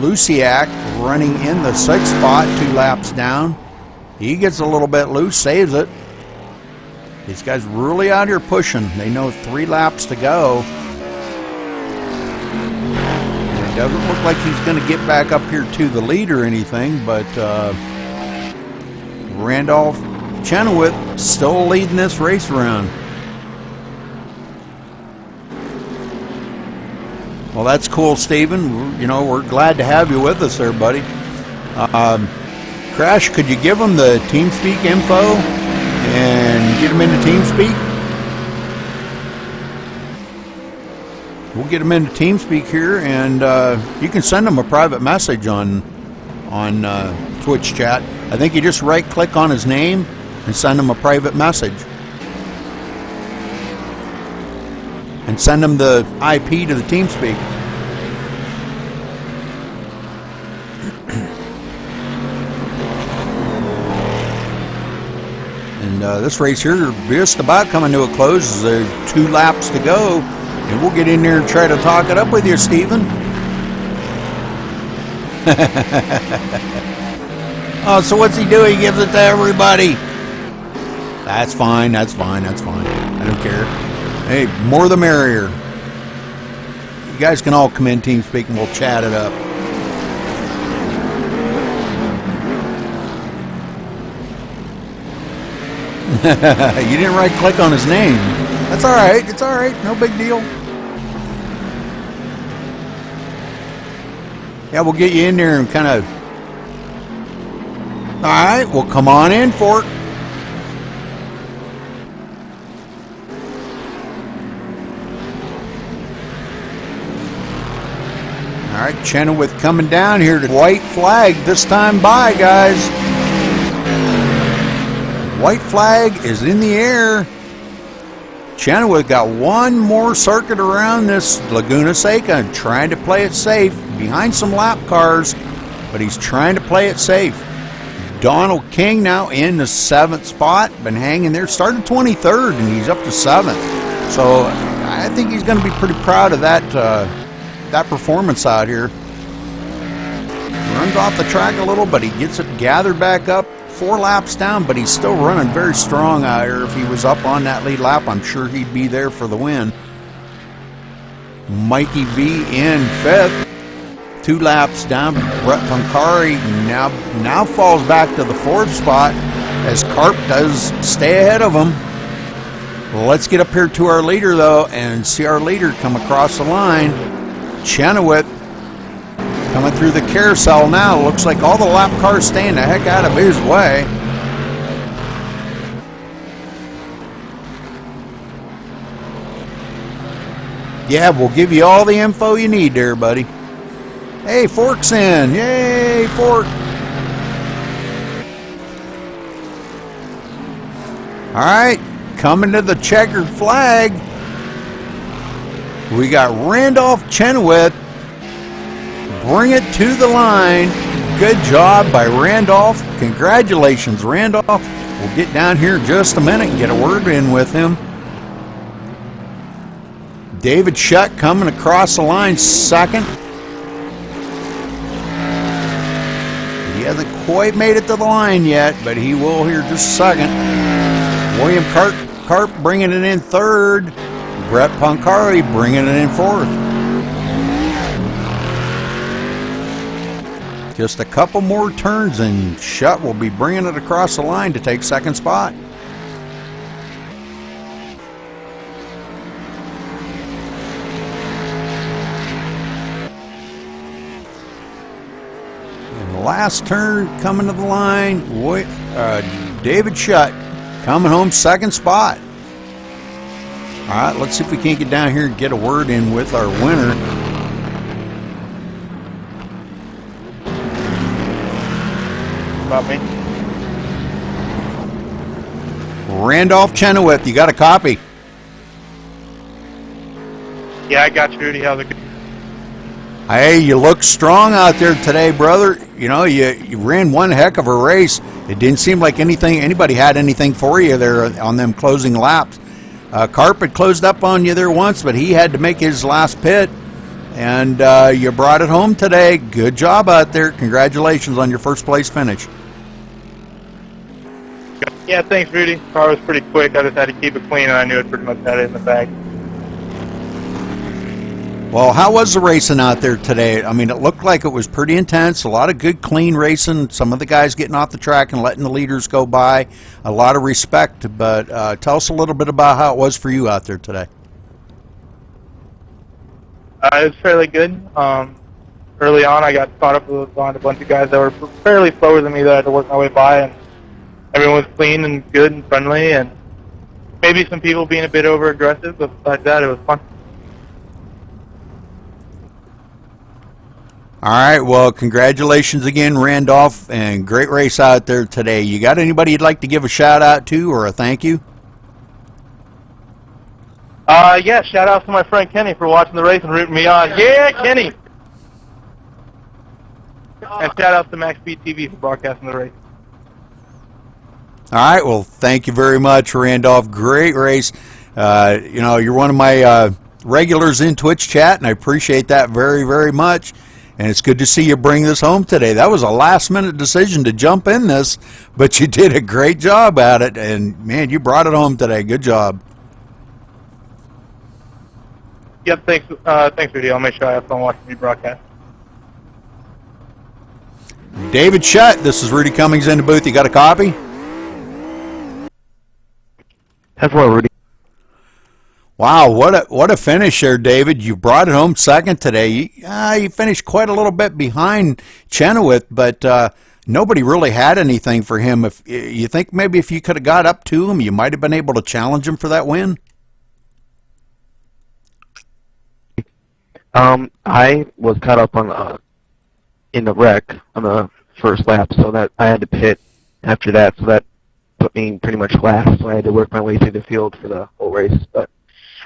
Luciak running in the 6th spot, 2 laps down. He gets a little bit loose, saves it. These guys really out here pushing. They know 3 laps to go. And it doesn't look like he's going to get back up here to the lead or anything, but Randolph Chenoweth still leading this race around. Well, that's cool, Steven. You know, we're glad to have you with us there, buddy. Crash, could you give them the TeamSpeak info and get them into TeamSpeak? We'll get them into TeamSpeak here, and you can send them a private message on Twitch chat. I think you just right-click on his name and send him a private message. And send them the IP to the TeamSpeak. And this race here just about coming to a close. There's 2 laps to go. And we'll get in there and try to talk it up with you, Steven. Oh, so what's he do? He gives it to everybody. That's fine, that's fine, that's fine. I don't care. Hey, more the merrier. You guys can all come in TeamSpeak and we'll chat it up. You didn't right-click on his name. That's all right. It's all right. No big deal. Yeah, we'll get you in there and kind of... All right, well, come on in, Fork. All right, Chenoweth coming down here to white flag this time by, guys. White flag is in the air. Chenoweth got one more circuit around this Laguna Seca, trying to play it safe behind some lap cars, but he's trying to play it safe. Donald King now in the 7th spot, been hanging there, started 23rd and he's up to 7th. So I think he's going to be pretty proud of that that performance out here. Runs off the track a little, but he gets it gathered back up. 4 laps down, but he's still running very strong out here. If he was up on that lead lap, I'm sure he'd be there for the win. Mikey V in 5th. 2 laps down. Brett Pancari now falls back to the 4th spot as Carp does stay ahead of him. Well, let's get up here to our leader, though, and see our leader come across the line. Chenoweth coming through the carousel now. Looks like all the lap cars staying the heck out of his way. Yeah, we'll give you all the info you need there, buddy. Hey, Fork's in. Yay, Fork. All right, coming to the checkered flag. We got Randolph Chenoweth. Bring it to the line. Good job by Randolph. Congratulations, Randolph. We'll get down here in just a minute and get a word in with him. David Shutt coming across the line 2nd. He hasn't quite made it to the line yet, but he will here just a second. William Carp bringing it in 3rd. Brett Pancari bringing it in 4th. Just a couple more turns and Shutt will be bringing it across the line to take 2nd spot. And the last turn coming to the line, David Shutt coming home 2nd spot. All right, let's see if we can't get down here and get a word in with our winner. About me. Randolph Chenoweth, you got a copy? Yeah, I got you, Rudy. How's it going? Hey, you look strong out there today, brother. You know, you ran one heck of a race. It didn't seem like anybody had anything for you there on them closing laps. Carp had closed up on you there once, but he had to make his last pit. And you brought it home today. Good job out there. Congratulations on your 1st place finish. Yeah, thanks, Rudy. Car was pretty quick. I just had to keep it clean, and I knew it pretty much had it in the bag. Well, how was the racing out there today? I mean, it looked like it was pretty intense. A lot of good, clean racing. Some of the guys getting off the track and letting the leaders go by. A lot of respect. But tell us a little bit about how it was for you out there today. It was fairly good. Early on, I got caught up with a bunch of guys that were fairly slower than me that I had to work my way by, and everyone was clean and good and friendly, and maybe some people being a bit over-aggressive, but besides that, it was fun. All right, well, congratulations again, Randolph, and great race out there today. You got anybody you'd like to give a shout-out to or a thank you? Yeah, shout out to my friend Kenny for watching the race and rooting me on. Yeah, Kenny! And shout out to MaxSpeedTV for broadcasting the race. All right, well, thank you very much, Randolph. Great race. You know, you're one of my regulars in Twitch chat, and I appreciate that very, very much. And it's good to see you bring this home today. That was a last-minute decision to jump in this, but you did a great job at it. And, man, you brought it home today. Good job. Yep, thanks, Rudy. I'll make sure I have fun watching you broadcast. David Shutt, this is Rudy Cummings in the booth. You got a copy? That's what, Rudy. Wow, what a finish there, David. You brought it home second today. You finished quite a little bit behind Chenoweth, but nobody really had anything for him. If you think maybe if you could have got up to him, you might have been able to challenge him for that win. I was caught up on in the wreck on the first lap, so that I had to pit after that, so that put me pretty much last. So I had to work my way through the field for the whole race. But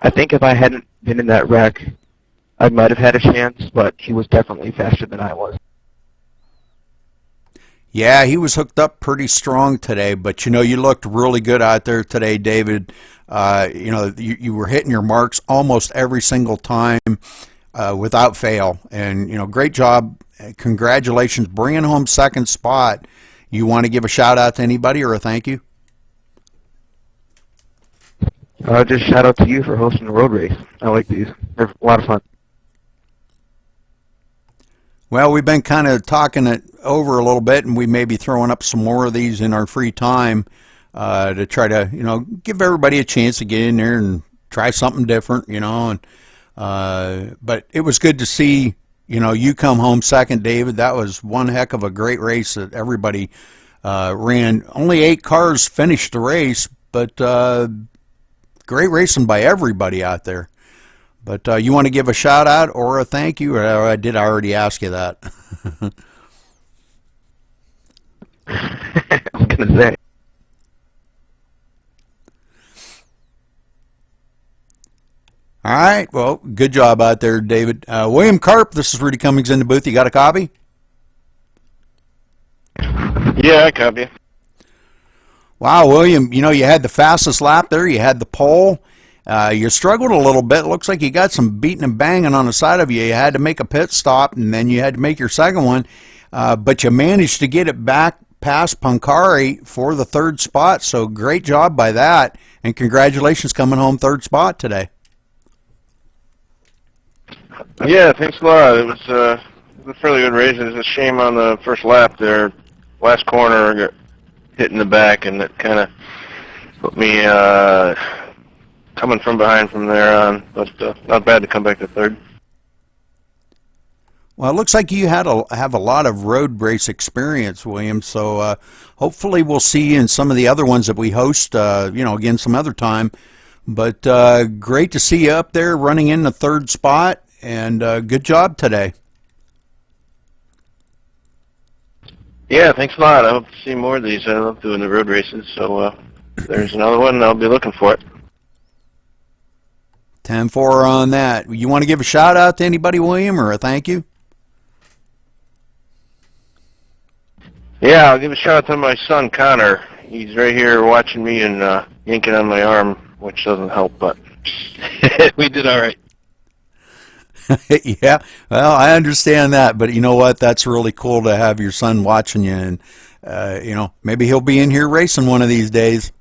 I think if I hadn't been in that wreck, I might have had a chance, but he was definitely faster than I was. Yeah, he was hooked up pretty strong today, but you know, you looked really good out there today, David. You know, you were hitting your marks almost every single time without fail, and you know, great job. Congratulations, bringing home second spot. You want to give a shout out to anybody or a thank you? Just shout out to you for hosting the road race. I like these. They're a lot of fun. Well, we've been kind of talking it over a little bit, and we may be throwing up some more of these in our free time to try to, you know, give everybody a chance to get in there and try something different, you know. And but it was good to see, you know, you come home second, David. That was one heck of a great race that everybody ran. Only 8 cars finished the race, but great racing by everybody out there. But you want to give a shout out or a thank you? Or I already ask you that. I was going to say. All right. Well, good job out there, David. William Karp, this is Rudy Cummings in the booth. You got a copy? Yeah, I copy. Wow, William, you know, you had the fastest lap there. You had the pole. You struggled a little bit. Looks like you got some beating and banging on the side of you. You had to make a pit stop, and then you had to make your second one. But you managed to get it back past Pancari for the third spot. So great job by that. And congratulations coming home third spot today. Yeah, thanks a lot. It was a fairly good race. It was a shame on the first lap there. Last corner, I got hit in the back, and it kind of put me coming from behind from there on. But not bad to come back to third. Well, it looks like you have a lot of road race experience, William. So hopefully we'll see you in some of the other ones that we host, you know, again some other time. But great to see you up there running in the third spot, and good job today. Yeah, thanks a lot. I hope to see more of these. I love doing the road races. So if there's another one, I'll be looking for it. 10-4 on that. You want to give a shout out to anybody, William, or a thank you? Yeah, I'll give a shout out to my son, Connor. He's right here watching me and yanking on my arm, which doesn't help, but we did all right. Yeah, well, I understand that, but you know what? That's really cool to have your son watching you, and you know, maybe he'll be in here racing one of these days.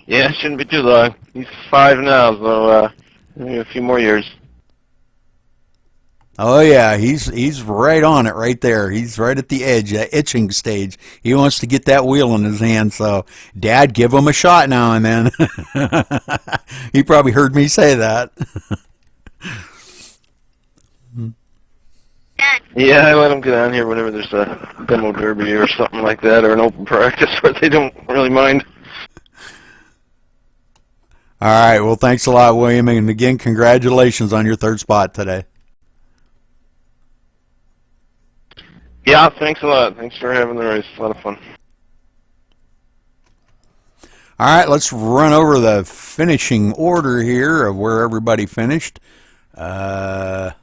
Yeah, it shouldn't be too long. He's 5 now, so maybe a few more years. Oh yeah, he's right on it right there. He's right at the edge, that itching stage. He wants to get that wheel in his hand, so Dad, give him a shot now and then. He probably heard me say that. Yeah, I let him get on here whenever there's a demo derby or something like that, or an open practice where they don't really mind. All right, well, thanks a lot, William, and again, congratulations on your third spot today. Yeah, thanks a lot. Thanks for having the race. A lot of fun. All right, let's run over the finishing order here of where everybody finished. Randolph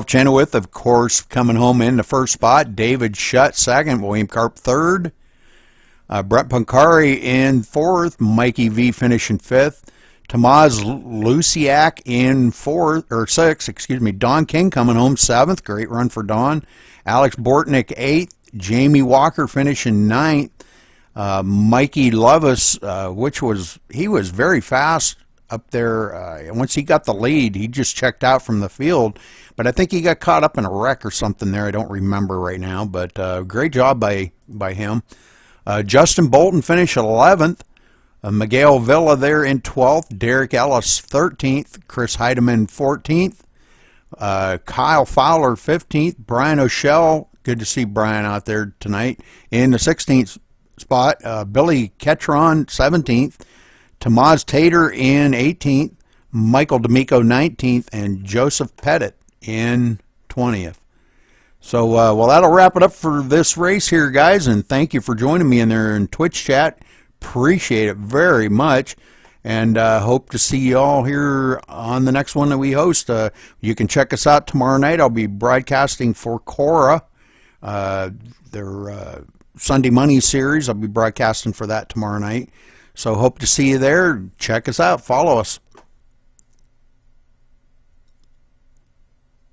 Chenoweth, of course, coming home in the first spot. David Shutt second. William Karp third. Brett Pancari in fourth. Mikey V finishing fifth. Tomas Luciak in sixth. Excuse me. Don King coming home seventh. Great run for Don. Alex Bortnick eighth. Jamie Walker finishing ninth. Mikey Lovis, he was very fast up there. Once he got the lead, he just checked out from the field. But I think he got caught up in a wreck or something there. I don't remember right now. But great job by him. Justin Bolton finished 11th. Miguel Villa there in 12th. Derek Ellis 13th. Chris Heidemann 14th. Kyle Fowler 15th. Brian O'Shell, good to see Brian out there tonight, in the 16th spot. Billy Ketron 17th. Tomas Tater in 18th. Michael D'Amico 19th. And Joseph Pettit in 20th. So, well, that'll wrap it up for this race here, guys, and thank you for joining me in there in Twitch chat. Appreciate it very much, and hope to see you all here on the next one that we host. You can check us out tomorrow night. I'll be broadcasting for Cora, their Sunday Money series. I'll be broadcasting for that tomorrow night. So hope to see you there. Check us out. Follow us.